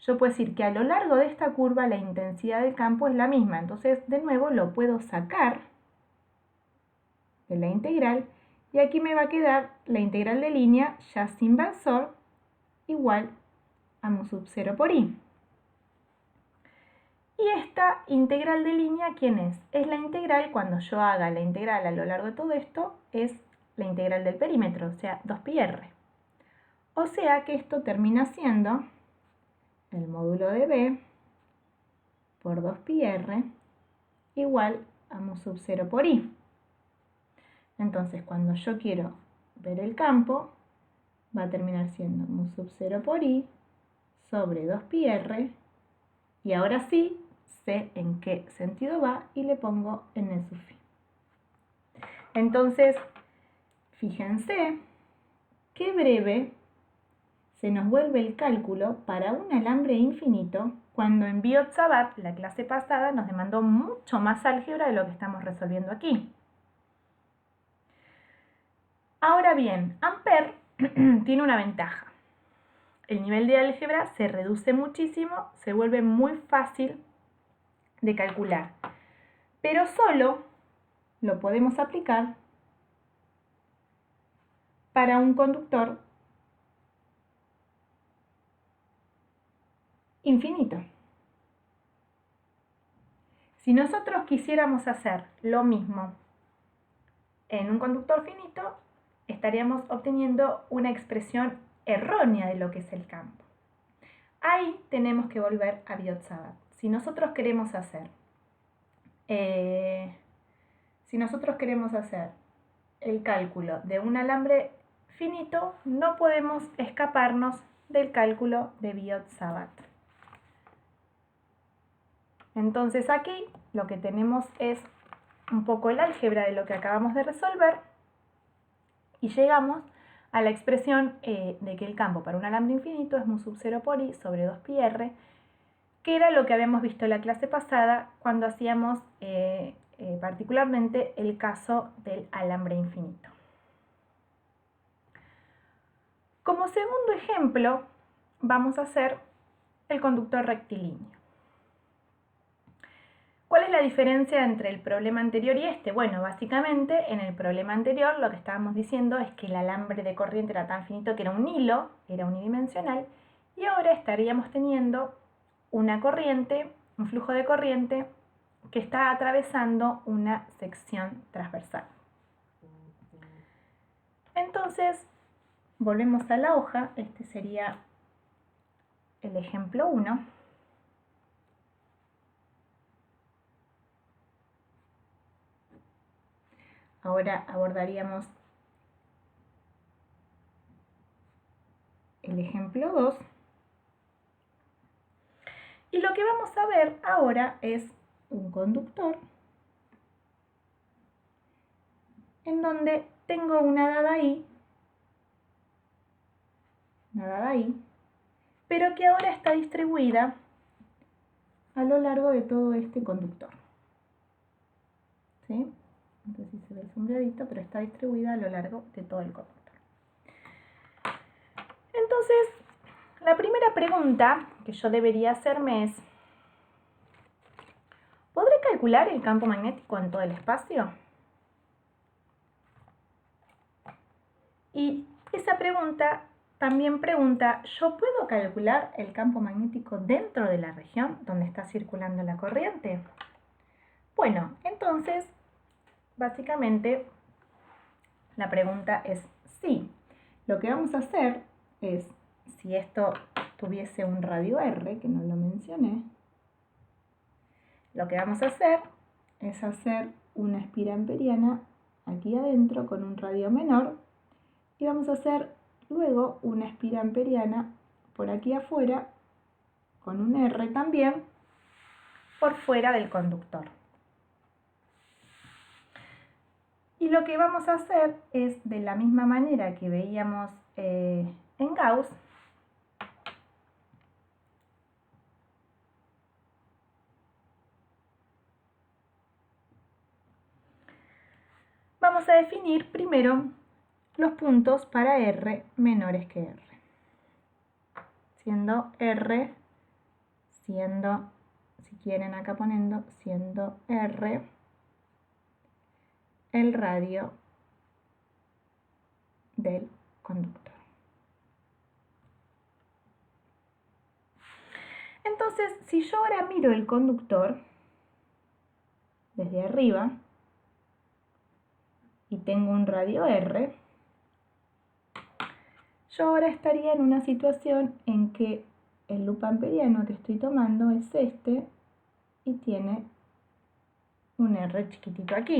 yo puedo decir que a lo largo de esta curva la intensidad del campo es la misma. Entonces, de nuevo, lo puedo sacar de la integral y aquí me va a quedar la integral de línea ya sin versor igual a mu sub 0 por i. Y esta integral de línea, ¿quién es? Es la integral, cuando yo haga la integral a lo largo de todo esto, es la integral del perímetro, o sea, 2πr. O sea que esto termina siendo el módulo de B por 2πr igual a mu sub 0 por i. Entonces, cuando yo quiero ver el campo, va a terminar siendo mu sub 0 por i sobre 2πr, y ahora sí sé en qué sentido va y le pongo en E sub phi. Entonces, fíjense qué breve se nos vuelve el cálculo para un alambre infinito, cuando en Biot-Savart, la clase pasada, nos demandó mucho más álgebra de lo que estamos resolviendo aquí. Ahora bien, Ampère tiene una ventaja. El nivel de álgebra se reduce muchísimo, se vuelve muy fácil de calcular, pero solo lo podemos aplicar para un conductor infinito. Si nosotros quisiéramos hacer lo mismo en un conductor finito, estaríamos obteniendo una expresión errónea de lo que es el campo. Ahí tenemos que volver a Biot-Savart. Si nosotros queremos hacer el cálculo de un alambre finito, no podemos escaparnos del cálculo de Biot-Savart. Entonces aquí lo que tenemos es un poco el álgebra de lo que acabamos de resolver y llegamos a la expresión de que el campo para un alambre infinito es mu sub 0 por i sobre 2πr, que era lo que habíamos visto en la clase pasada cuando hacíamos particularmente el caso del alambre infinito. Como segundo ejemplo, vamos a hacer el conductor rectilíneo. ¿Cuál es la diferencia entre el problema anterior y este? Bueno, básicamente en el problema anterior lo que estábamos diciendo es que el alambre de corriente era tan finito que era un hilo, era unidimensional, y ahora estaríamos teniendo una corriente, un flujo de corriente que está atravesando una sección transversal. Entonces, volvemos a la hoja, este sería el ejemplo 1. Ahora abordaríamos el ejemplo 2. Y lo que vamos a ver ahora es un conductor en donde tengo una dada I, pero que ahora está distribuida a lo largo de todo este conductor. ¿Sí? Entonces se ve el sombreadito, pero está distribuida a lo largo de todo el conductor. Entonces, la primera pregunta que yo debería hacerme es, ¿podré calcular el campo magnético en todo el espacio? Y esa pregunta también pregunta, ¿yo puedo calcular el campo magnético dentro de la región donde está circulando la corriente? Bueno, entonces, básicamente, la pregunta es sí. Lo que vamos a hacer es, si esto tuviese un radio R, que no lo mencioné, lo que vamos a hacer es hacer una espira amperiana aquí adentro con un radio menor y vamos a hacer luego una espira amperiana por aquí afuera con un R también por fuera del conductor. Y lo que vamos a hacer es, de la misma manera que veíamos en Gauss, vamos a definir primero los puntos para R menores que R, siendo R, si quieren acá poniendo, siendo R el radio del conductor. Entonces, si yo ahora miro el conductor desde arriba y tengo un radio R, yo ahora estaría en una situación en que el loop amperiano que estoy tomando es este y tiene un R chiquitito aquí.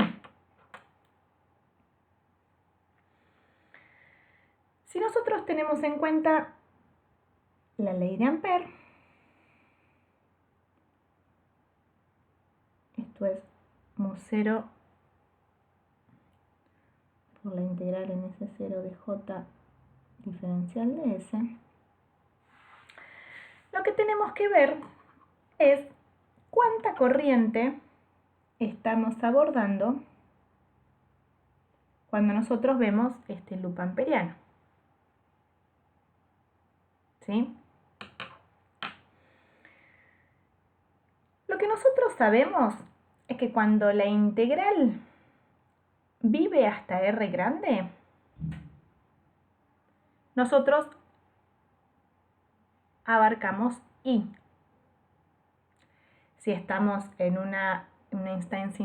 Si nosotros tenemos en cuenta la ley de Ampère, esto es mu0 por la integral en S0 de J diferencial de S, lo que tenemos que ver es cuánta corriente estamos abordando cuando nosotros vemos este loop amperiano. ¿Sí? Lo que nosotros sabemos es que cuando la integral vive hasta R grande, nosotros abarcamos I. Si estamos en una instancia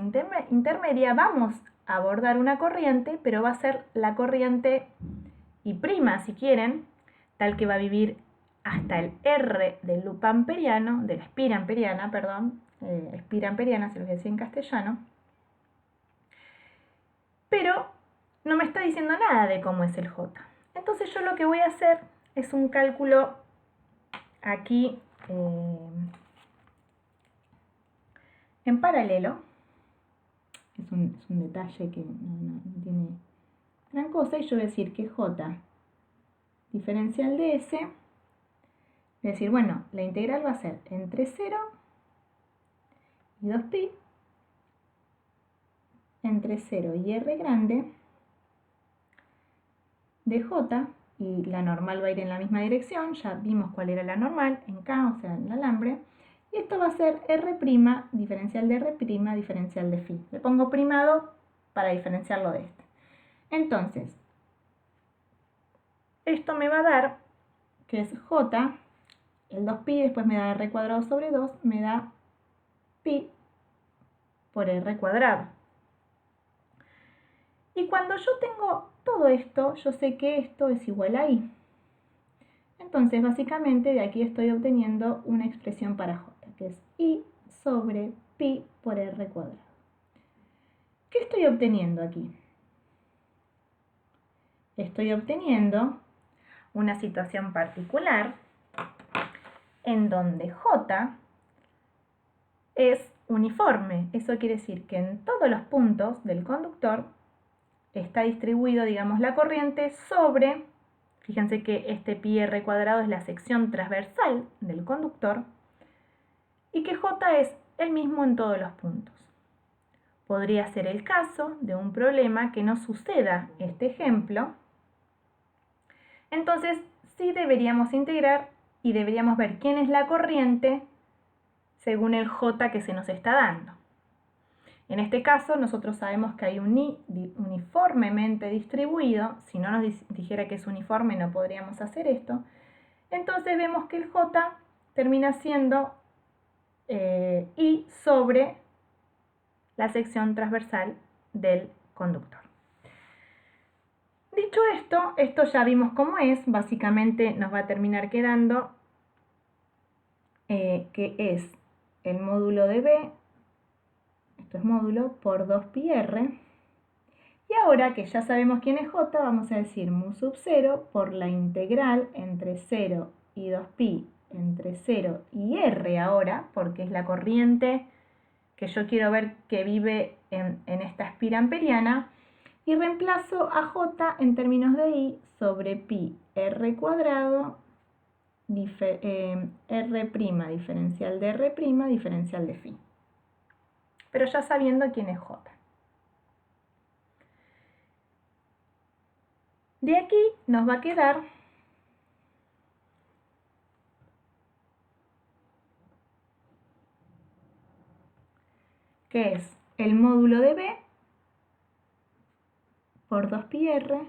intermedia, vamos a abordar una corriente, pero va a ser la corriente I', si quieren, tal que va a vivir hasta el R del loop amperiano, de la espira amperiana, perdón, espira amperiana, se los decía en castellano, pero no me está diciendo nada de cómo es el J. Entonces yo lo que voy a hacer es un cálculo aquí en paralelo. Es un detalle que no tiene gran cosa, y yo voy a decir que J diferencial de S, voy a decir, bueno, la integral va a ser entre 0 y 2pi, entre 0 y R grande, de J, y la normal va a ir en la misma dirección, ya vimos cuál era la normal, en K, o sea, en el alambre, y esto va a ser R', diferencial de R', diferencial de phi. Le pongo primado para diferenciarlo de este. Entonces, esto me va a dar, que es J, el 2pi, después me da R cuadrado sobre 2, me da pi por R cuadrado. Y cuando yo tengo todo esto, yo sé que esto es igual a I. Entonces, básicamente, de aquí estoy obteniendo una expresión para J, que es I sobre pi por R cuadrado. ¿Qué estoy obteniendo aquí? Estoy obteniendo una situación particular en donde J es uniforme. Eso quiere decir que en todos los puntos del conductor está distribuido, digamos, la corriente sobre, fíjense que este pi R cuadrado es la sección transversal del conductor, y que J es el mismo en todos los puntos. Podría ser el caso de un problema que no suceda este ejemplo. Entonces, sí deberíamos integrar y deberíamos ver quién es la corriente según el J que se nos está dando. En este caso, nosotros sabemos que hay un I uniformemente distribuido. Si no nos dijera que es uniforme, no podríamos hacer esto. Entonces vemos que el J termina siendo I sobre la sección transversal del conductor. Dicho esto ya vimos cómo es. Básicamente nos va a terminar quedando que es el módulo de B, esto esto es módulo, por 2πr. Y ahora que ya sabemos quién es J, vamos a decir mu sub 0 por la integral entre 0 y 2pi entre 0 y r ahora, porque es la corriente que yo quiero ver que vive en esta espira amperiana, y reemplazo a J en términos de I sobre pi r cuadrado r' diferencial de r' diferencial de phi. Pero ya sabiendo quién es J. De aquí nos va a quedar que es el módulo de B por 2πr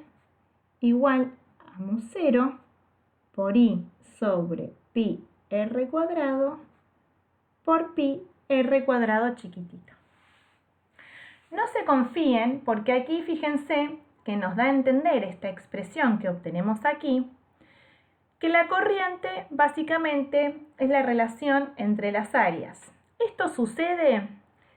igual a mu 0 por I sobre pi r cuadrado por pi r cuadrado chiquitito. No se confíen porque aquí fíjense que nos da a entender esta expresión que obtenemos aquí, que la corriente básicamente es la relación entre las áreas. Esto sucede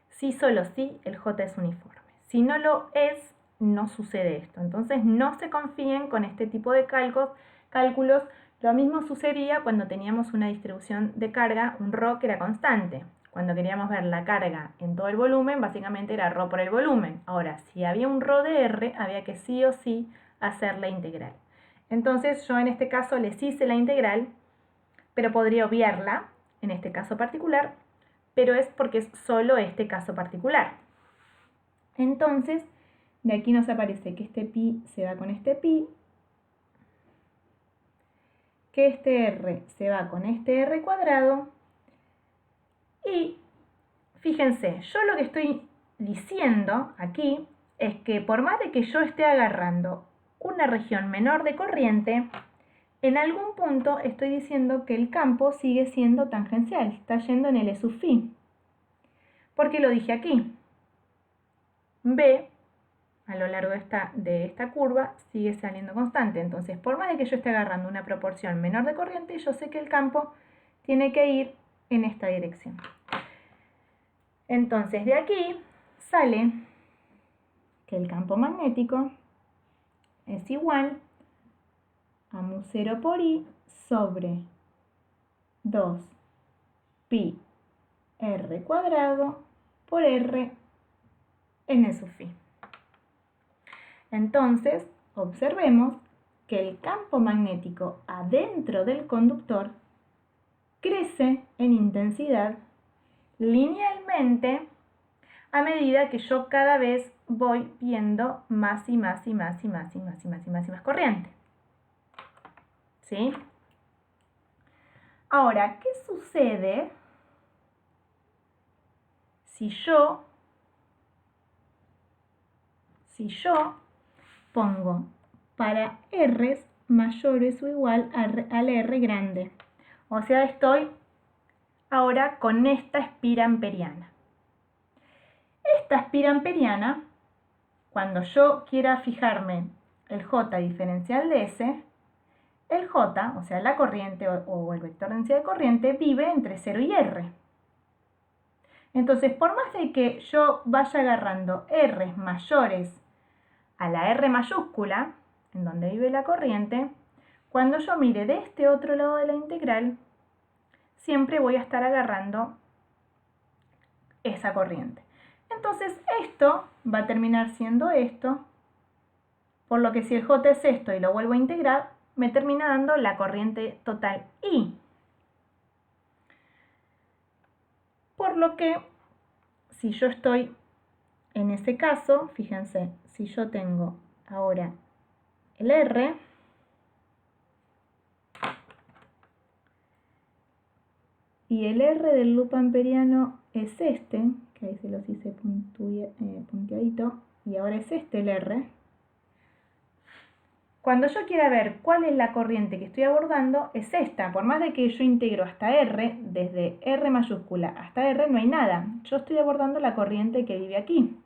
si solo si el J es uniforme. Si no lo es, no sucede esto. Entonces no se confíen con este tipo de cálculos. Lo mismo sucedía cuando teníamos una distribución de carga, un ρ que era constante. Cuando queríamos ver la carga en todo el volumen, básicamente era ρ por el volumen. Ahora, si había un ρ de R, había que sí o sí hacer la integral. Entonces yo en este caso les hice la integral, pero podría obviarla en este caso particular, pero es porque es solo este caso particular. Entonces, de aquí nos aparece que este pi se va con este pi, que este r se va con este r cuadrado, y fíjense, yo lo que estoy diciendo aquí es que por más de que yo esté agarrando una región menor de corriente, en algún punto estoy diciendo que el campo sigue siendo tangencial, está yendo en el E sub phi. ¿Por qué lo dije aquí? B, a lo largo de esta curva, sigue saliendo constante. Entonces, por más de que yo esté agarrando una proporción menor de corriente, yo sé que el campo tiene que ir en esta dirección. Entonces, de aquí sale que el campo magnético es igual a mu 0 por I sobre 2 pi r cuadrado por r en E sub phi. Entonces, observemos que el campo magnético adentro del conductor crece en intensidad linealmente a medida que yo cada vez voy viendo más y más y más y más y más y más y más y más corriente. ¿Sí? Ahora, ¿qué sucede si yo pongo para R mayores o igual al R grande? O sea, estoy ahora con esta espira amperiana. Esta espira amperiana, cuando yo quiera fijarme el J diferencial de S, el J, o sea la corriente o el vector de densidad de corriente, vive entre 0 y R. Entonces, por más de que yo vaya agarrando R mayores a la R mayúscula, en donde vive la corriente, cuando yo mire de este otro lado de la integral, siempre voy a estar agarrando esa corriente. Entonces esto va a terminar siendo esto, por lo que si el J es esto y lo vuelvo a integrar, me termina dando la corriente total I. Por lo que, si yo estoy en ese caso, fíjense, si yo tengo ahora el R, y el R del loop amperiano es este, que ahí se los hice punteadito, y ahora es este el R. Cuando yo quiera ver cuál es la corriente que estoy abordando, es esta. Por más de que yo integro hasta R, desde R mayúscula hasta R no hay nada. Yo estoy abordando la corriente que vive aquí.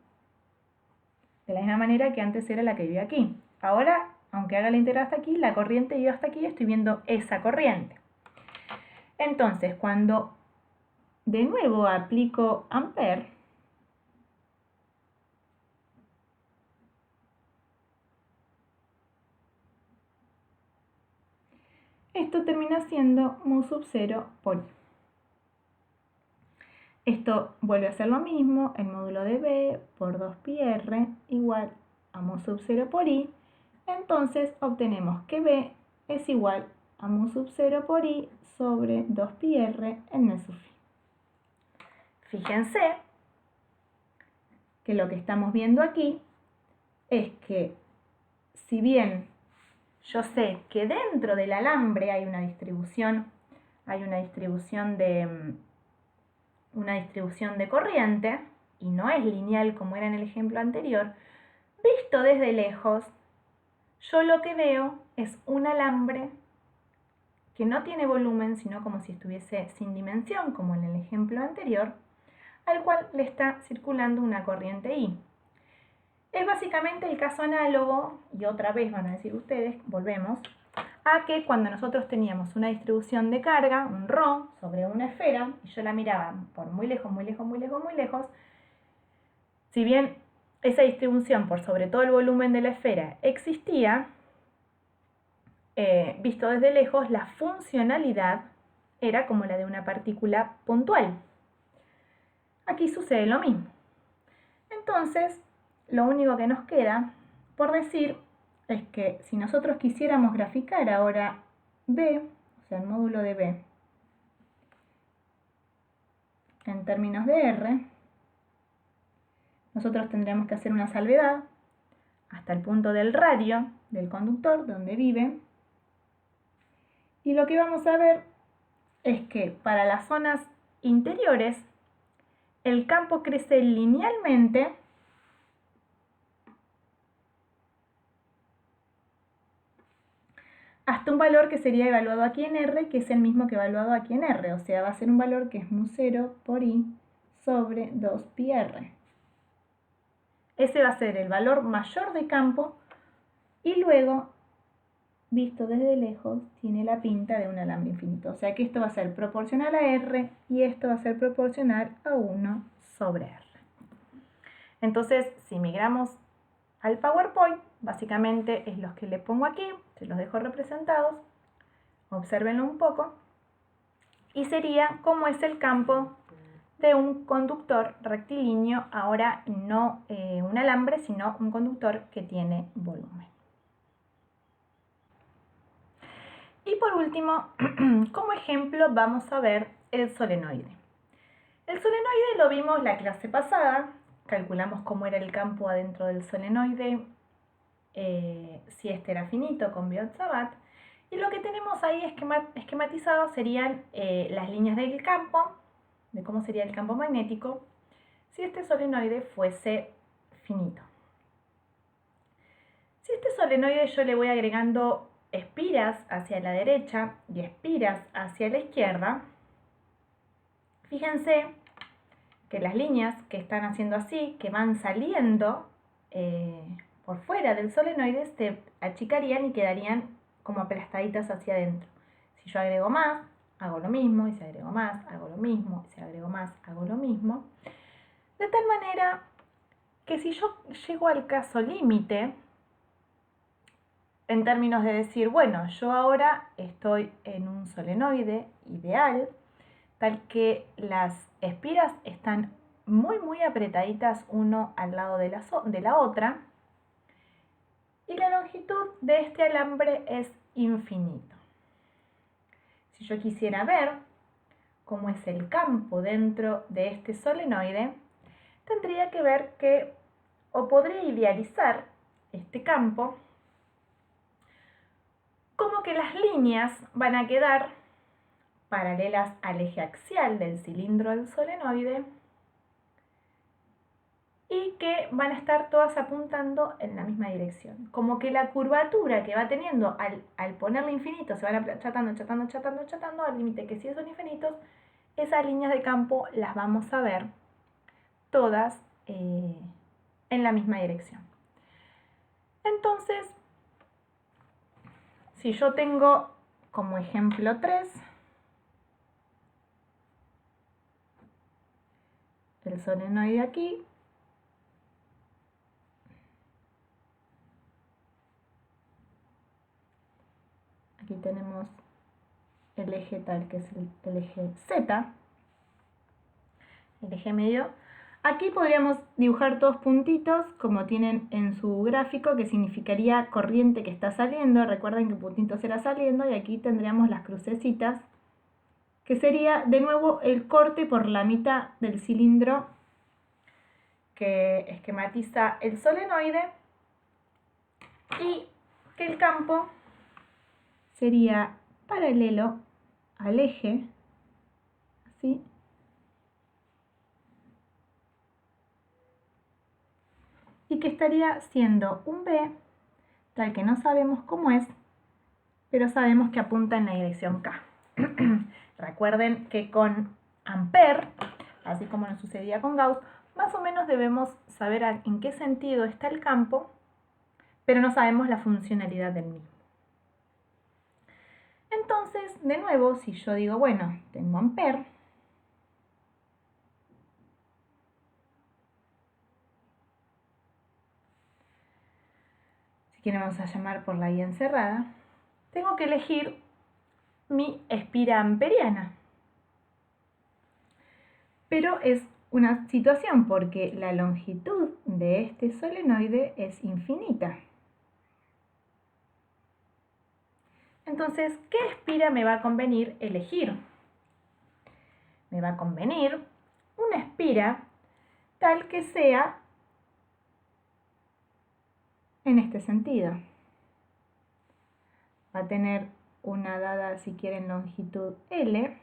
De la misma manera que antes era la que vive aquí. Ahora, aunque haga la integral hasta aquí, la corriente vive hasta aquí, estoy viendo esa corriente. Entonces, cuando de nuevo aplico ampere, esto termina siendo mu sub 0 por i. Esto vuelve a ser lo mismo, el módulo de b por 2πr igual a mu sub 0 por i. Entonces obtenemos que b es igual a mu sub 0 por i sobre 2πr en el sufí. Fíjense que lo que estamos viendo aquí es que si bien yo sé que dentro del alambre hay una distribución de corriente y no es lineal como era en el ejemplo anterior, visto desde lejos, yo lo que veo es un alambre que no tiene volumen, sino como si estuviese sin dimensión, como en el ejemplo anterior, al cual le está circulando una corriente I. Es básicamente el caso análogo, y otra vez van a decir ustedes, volvemos, a que cuando nosotros teníamos una distribución de carga, un ρ, sobre una esfera, y yo la miraba por muy lejos, muy lejos, muy lejos, muy lejos, si bien esa distribución por sobre todo el volumen de la esfera existía, visto desde lejos, la funcionalidad era como la de una partícula puntual. Aquí sucede lo mismo. Entonces, lo único que nos queda por decir es que si nosotros quisiéramos graficar ahora B, o sea, el módulo de B, en términos de R, nosotros tendríamos que hacer una salvedad hasta el punto del radio del conductor, donde vive, y lo que vamos a ver es que para las zonas interiores el campo crece linealmente hasta un valor que sería evaluado aquí en R, que es el mismo que evaluado aquí en R, o sea, va a ser un valor que es mu 0 por i sobre 2πr. Ese va a ser el valor mayor de campo y luego, visto desde lejos, tiene la pinta de un alambre infinito. O sea que esto va a ser proporcional a R y esto va a ser proporcional a 1 sobre R. Entonces, si migramos al PowerPoint, básicamente es los que le pongo aquí, se los dejo representados, obsérvenlo un poco, y sería cómo es el campo de un conductor rectilíneo, ahora no un alambre, sino un conductor que tiene volumen. Y por último, como ejemplo vamos a ver el solenoide. El solenoide lo vimos la clase pasada, calculamos cómo era el campo adentro del solenoide, si este era finito con Biot-Savart, y lo que tenemos ahí esquematizado serían las líneas del campo, de cómo sería el campo magnético, si este solenoide fuese finito. Si este solenoide yo le voy agregando espiras hacia la derecha y espiras hacia la izquierda, fíjense que las líneas que están haciendo así, que van saliendo por fuera del solenoide, se achicarían y quedarían como aplastaditas hacia adentro. Si yo agrego más, hago lo mismo, y si agrego más, hago lo mismo, y si agrego más, hago lo mismo. De tal manera que si yo llego al caso límite, en términos de decir, bueno, yo ahora estoy en un solenoide ideal, tal que las espiras están muy apretaditas uno al lado de la otra, y la longitud de este alambre es infinito. Si yo quisiera ver cómo es el campo dentro de este solenoide, tendría que ver que, o podría idealizar este campo, como que las líneas van a quedar paralelas al eje axial del cilindro del solenoide y que van a estar todas apuntando en la misma dirección. Como que la curvatura que va teniendo al ponerle infinito se van achatando al límite que si son infinitos, esas líneas de campo las vamos a ver todas en la misma dirección. Entonces, si yo tengo como ejemplo 3, el solenoide aquí, aquí tenemos el eje tal que es el eje Z, el eje medio. Aquí podríamos dibujar todos puntitos como tienen en su gráfico, que significaría corriente que está saliendo. Recuerden que puntitos era saliendo y aquí tendríamos las crucecitas, que sería de nuevo el corte por la mitad del cilindro que esquematiza el solenoide, y que el campo sería paralelo al eje, así, y que estaría siendo un B, tal que no sabemos cómo es, pero sabemos que apunta en la dirección K. Recuerden que con Ampère, así como nos sucedía con Gauss, más o menos debemos saber en qué sentido está el campo, pero no sabemos la funcionalidad del mismo. Entonces, de nuevo, si yo digo, bueno, tengo Ampère, que vamos a llamar por la I encerrada, tengo que elegir mi espira amperiana. Pero es una situación porque la longitud de este solenoide es infinita. Entonces, ¿qué espira me va a convenir elegir? Me va a convenir una espira tal que sea en este sentido. Va a tener una dada, si quieren, longitud L.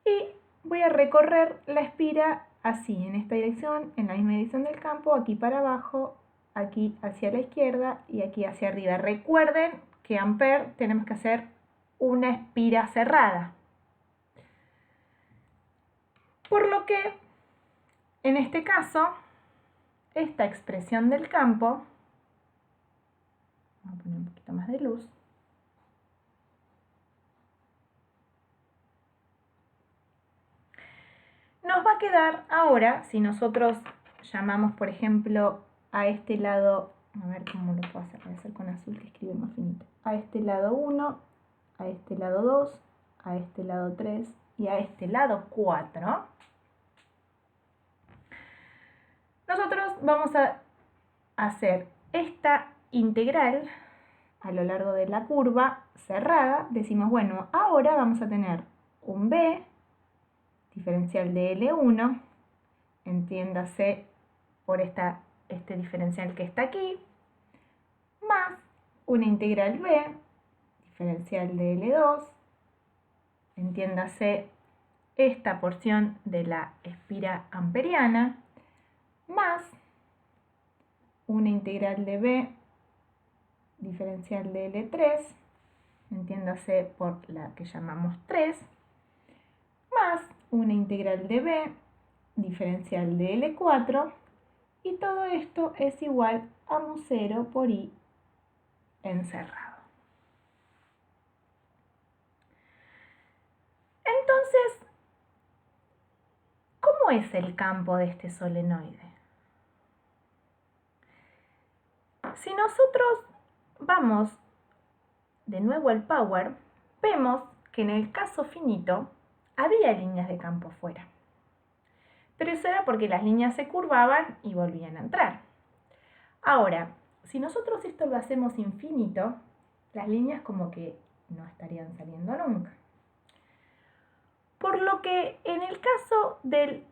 Y voy a recorrer la espira así, en esta dirección, en la misma dirección del campo, aquí para abajo, aquí hacia la izquierda y aquí hacia arriba. Recuerden que Ampère tenemos que hacer una espira cerrada. Por lo que, en este caso, esta expresión del campo, vamos a poner un poquito más de luz, nos va a quedar ahora, si nosotros llamamos, por ejemplo, a este lado, a ver cómo lo puedo hacer, voy a hacer con azul que escribe más finito, a este lado 1, a este lado 2, a este lado 3 y a este lado 4. Nosotros vamos a hacer esta integral a lo largo de la curva cerrada. Decimos, bueno, ahora vamos a tener un B diferencial de L1, entiéndase por este diferencial que está aquí, más una integral B diferencial de L2, entiéndase esta porción de la espira amperiana, más una integral de B diferencial de L3, entiéndase por la que llamamos 3, más una integral de B diferencial de L4, y todo esto es igual a mu 0 por I encerrado. Entonces, ¿cómo es el campo de este solenoide? Si nosotros vamos de nuevo al power, vemos que en el caso finito había líneas de campo fuera. Pero eso era porque las líneas se curvaban y volvían a entrar. Ahora, si nosotros esto lo hacemos infinito, las líneas como que no estarían saliendo nunca. Por lo que en el caso del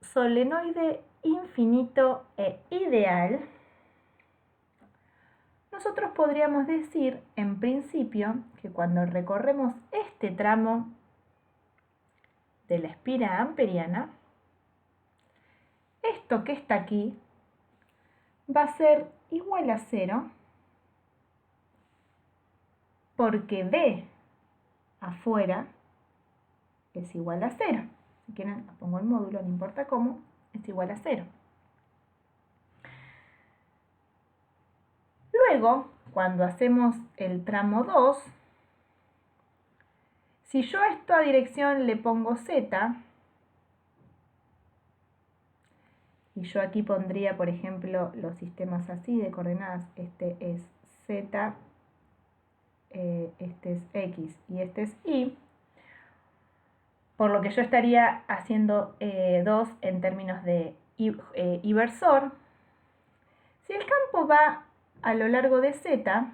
solenoide infinito e ideal, nosotros podríamos decir, en principio, que cuando recorremos este tramo de la espira amperiana, esto que está aquí va a ser igual a 0 porque B afuera es igual a 0. Si quieren, pongo el módulo, no importa cómo, es igual a 0. Luego, cuando hacemos el tramo 2, si yo a esta dirección le pongo Z, y yo aquí pondría, por ejemplo, los sistemas así de coordenadas, este es Z, este es X y este es Y, por lo que yo estaría haciendo 2 en términos de inversor. Si el campo va a lo largo de Z,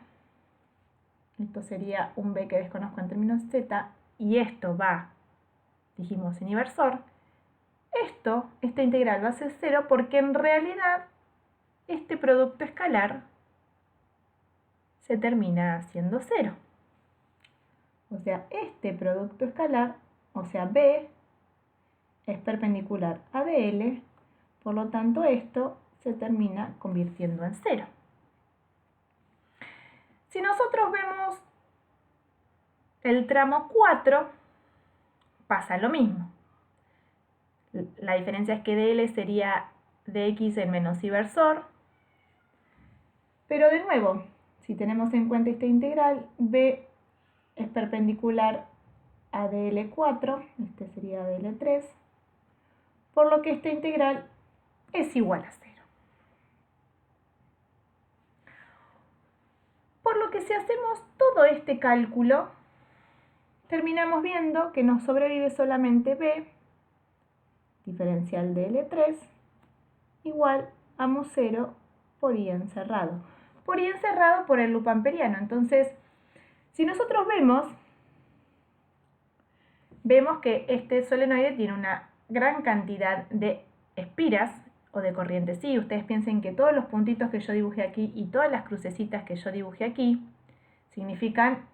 esto sería un B que desconozco en términos Z, y esto va, dijimos, en inversor, esta integral va a ser 0 porque en realidad este producto escalar se termina siendo 0. O sea, este producto escalar, o sea, B, es perpendicular a DL, por lo tanto esto se termina convirtiendo en 0. Si nosotros vemos el tramo 4, pasa lo mismo. La diferencia es que DL sería dx en menos inversor. Pero de nuevo, si tenemos en cuenta esta integral, B es perpendicular a DL4, este sería DL3, por lo que esta integral es igual a 0. Por lo que si hacemos todo este cálculo, terminamos viendo que nos sobrevive solamente B, diferencial de L3, igual a mu 0 por I encerrado. Por I encerrado por el loop amperiano. Entonces, si nosotros vemos que este solenoide tiene una gran cantidad de espiras o de corrientes. Sí, ustedes piensen que todos los puntitos que yo dibujé aquí y todas las crucecitas que yo dibujé aquí significan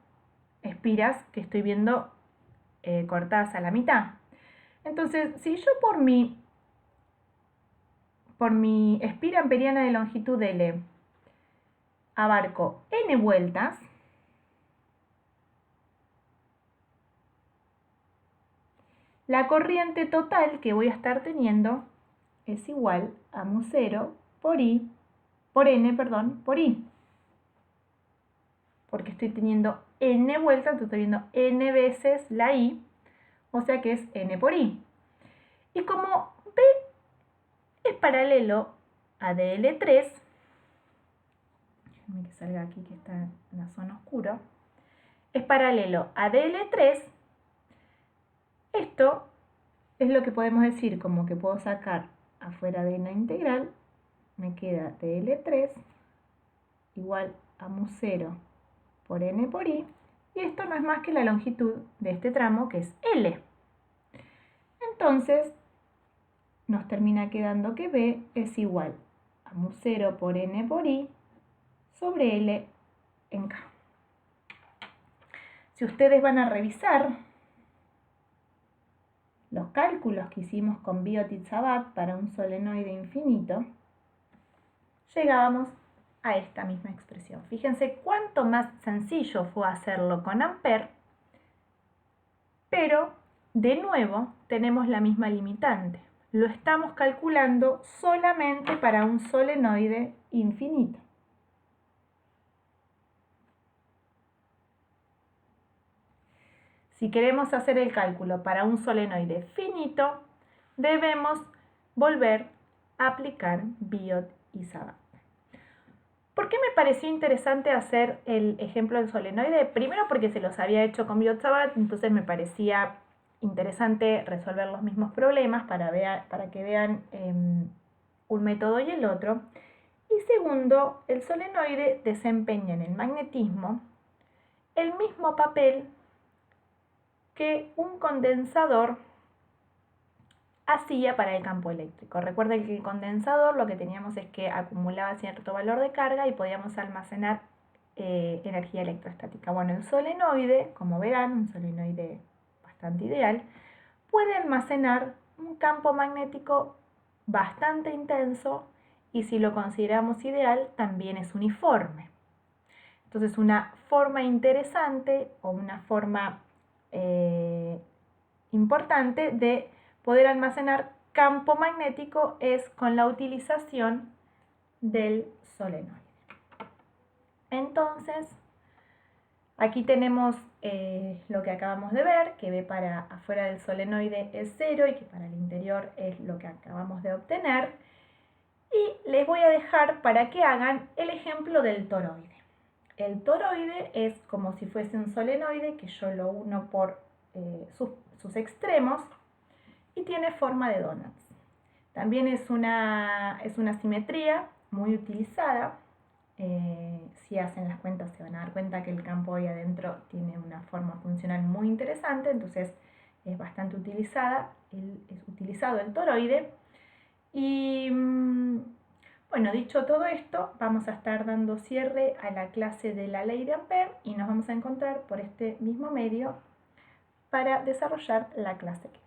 espiras que estoy viendo cortadas a la mitad. Entonces, si yo por mi espira amperiana de longitud L abarco n vueltas, la corriente total que voy a estar teniendo es igual a mu 0 por n, por I. Porque estoy teniendo n vueltas, entonces estoy viendo n veces la I, o sea que es n por I. Y como B es paralelo a DL3, déjenme que salga aquí que está en la zona oscura, es paralelo a DL3, esto es lo que podemos decir como que puedo sacar afuera de la integral, me queda DL3 igual a mu 0 por n por I, y esto no es más que la longitud de este tramo, que es L. Entonces, nos termina quedando que B es igual a mu 0 por n por I sobre L en K. Si ustedes van a revisar los cálculos que hicimos con Biot-Sabat para un solenoide infinito, llegábamos a esta misma expresión. Fíjense cuánto más sencillo fue hacerlo con Ampère, pero de nuevo tenemos la misma limitante. Lo estamos calculando solamente para un solenoide infinito. Si queremos hacer el cálculo para un solenoide finito, debemos volver a aplicar Biot y Sabat. ¿Por qué me pareció interesante hacer el ejemplo del solenoide? Primero porque se los había hecho con Biot-Sabat, entonces me parecía interesante resolver los mismos problemas para que vean un método y el otro. Y segundo, el solenoide desempeña en el magnetismo el mismo papel que un condensador hacía para el campo eléctrico. Recuerden que el condensador lo que teníamos es que acumulaba cierto valor de carga y podíamos almacenar energía electrostática. Bueno, el solenoide, como verán, un solenoide bastante ideal, puede almacenar un campo magnético bastante intenso y si lo consideramos ideal, también es uniforme. Entonces, una forma interesante o una forma importante de poder almacenar campo magnético es con la utilización del solenoide. Entonces, aquí tenemos lo que acabamos de ver, que B para afuera del solenoide es 0 y que para el interior es lo que acabamos de obtener. Y les voy a dejar para que hagan el ejemplo del toroide. El toroide es como si fuese un solenoide que yo lo uno por sus extremos y tiene forma de donuts. También es una simetría muy utilizada. Si hacen las cuentas se van a dar cuenta que el campo ahí adentro tiene una forma funcional muy interesante, entonces es bastante utilizado el toroide. Y bueno, dicho todo esto, vamos a estar dando cierre a la clase de la ley de Ampère y nos vamos a encontrar por este mismo medio para desarrollar la clase que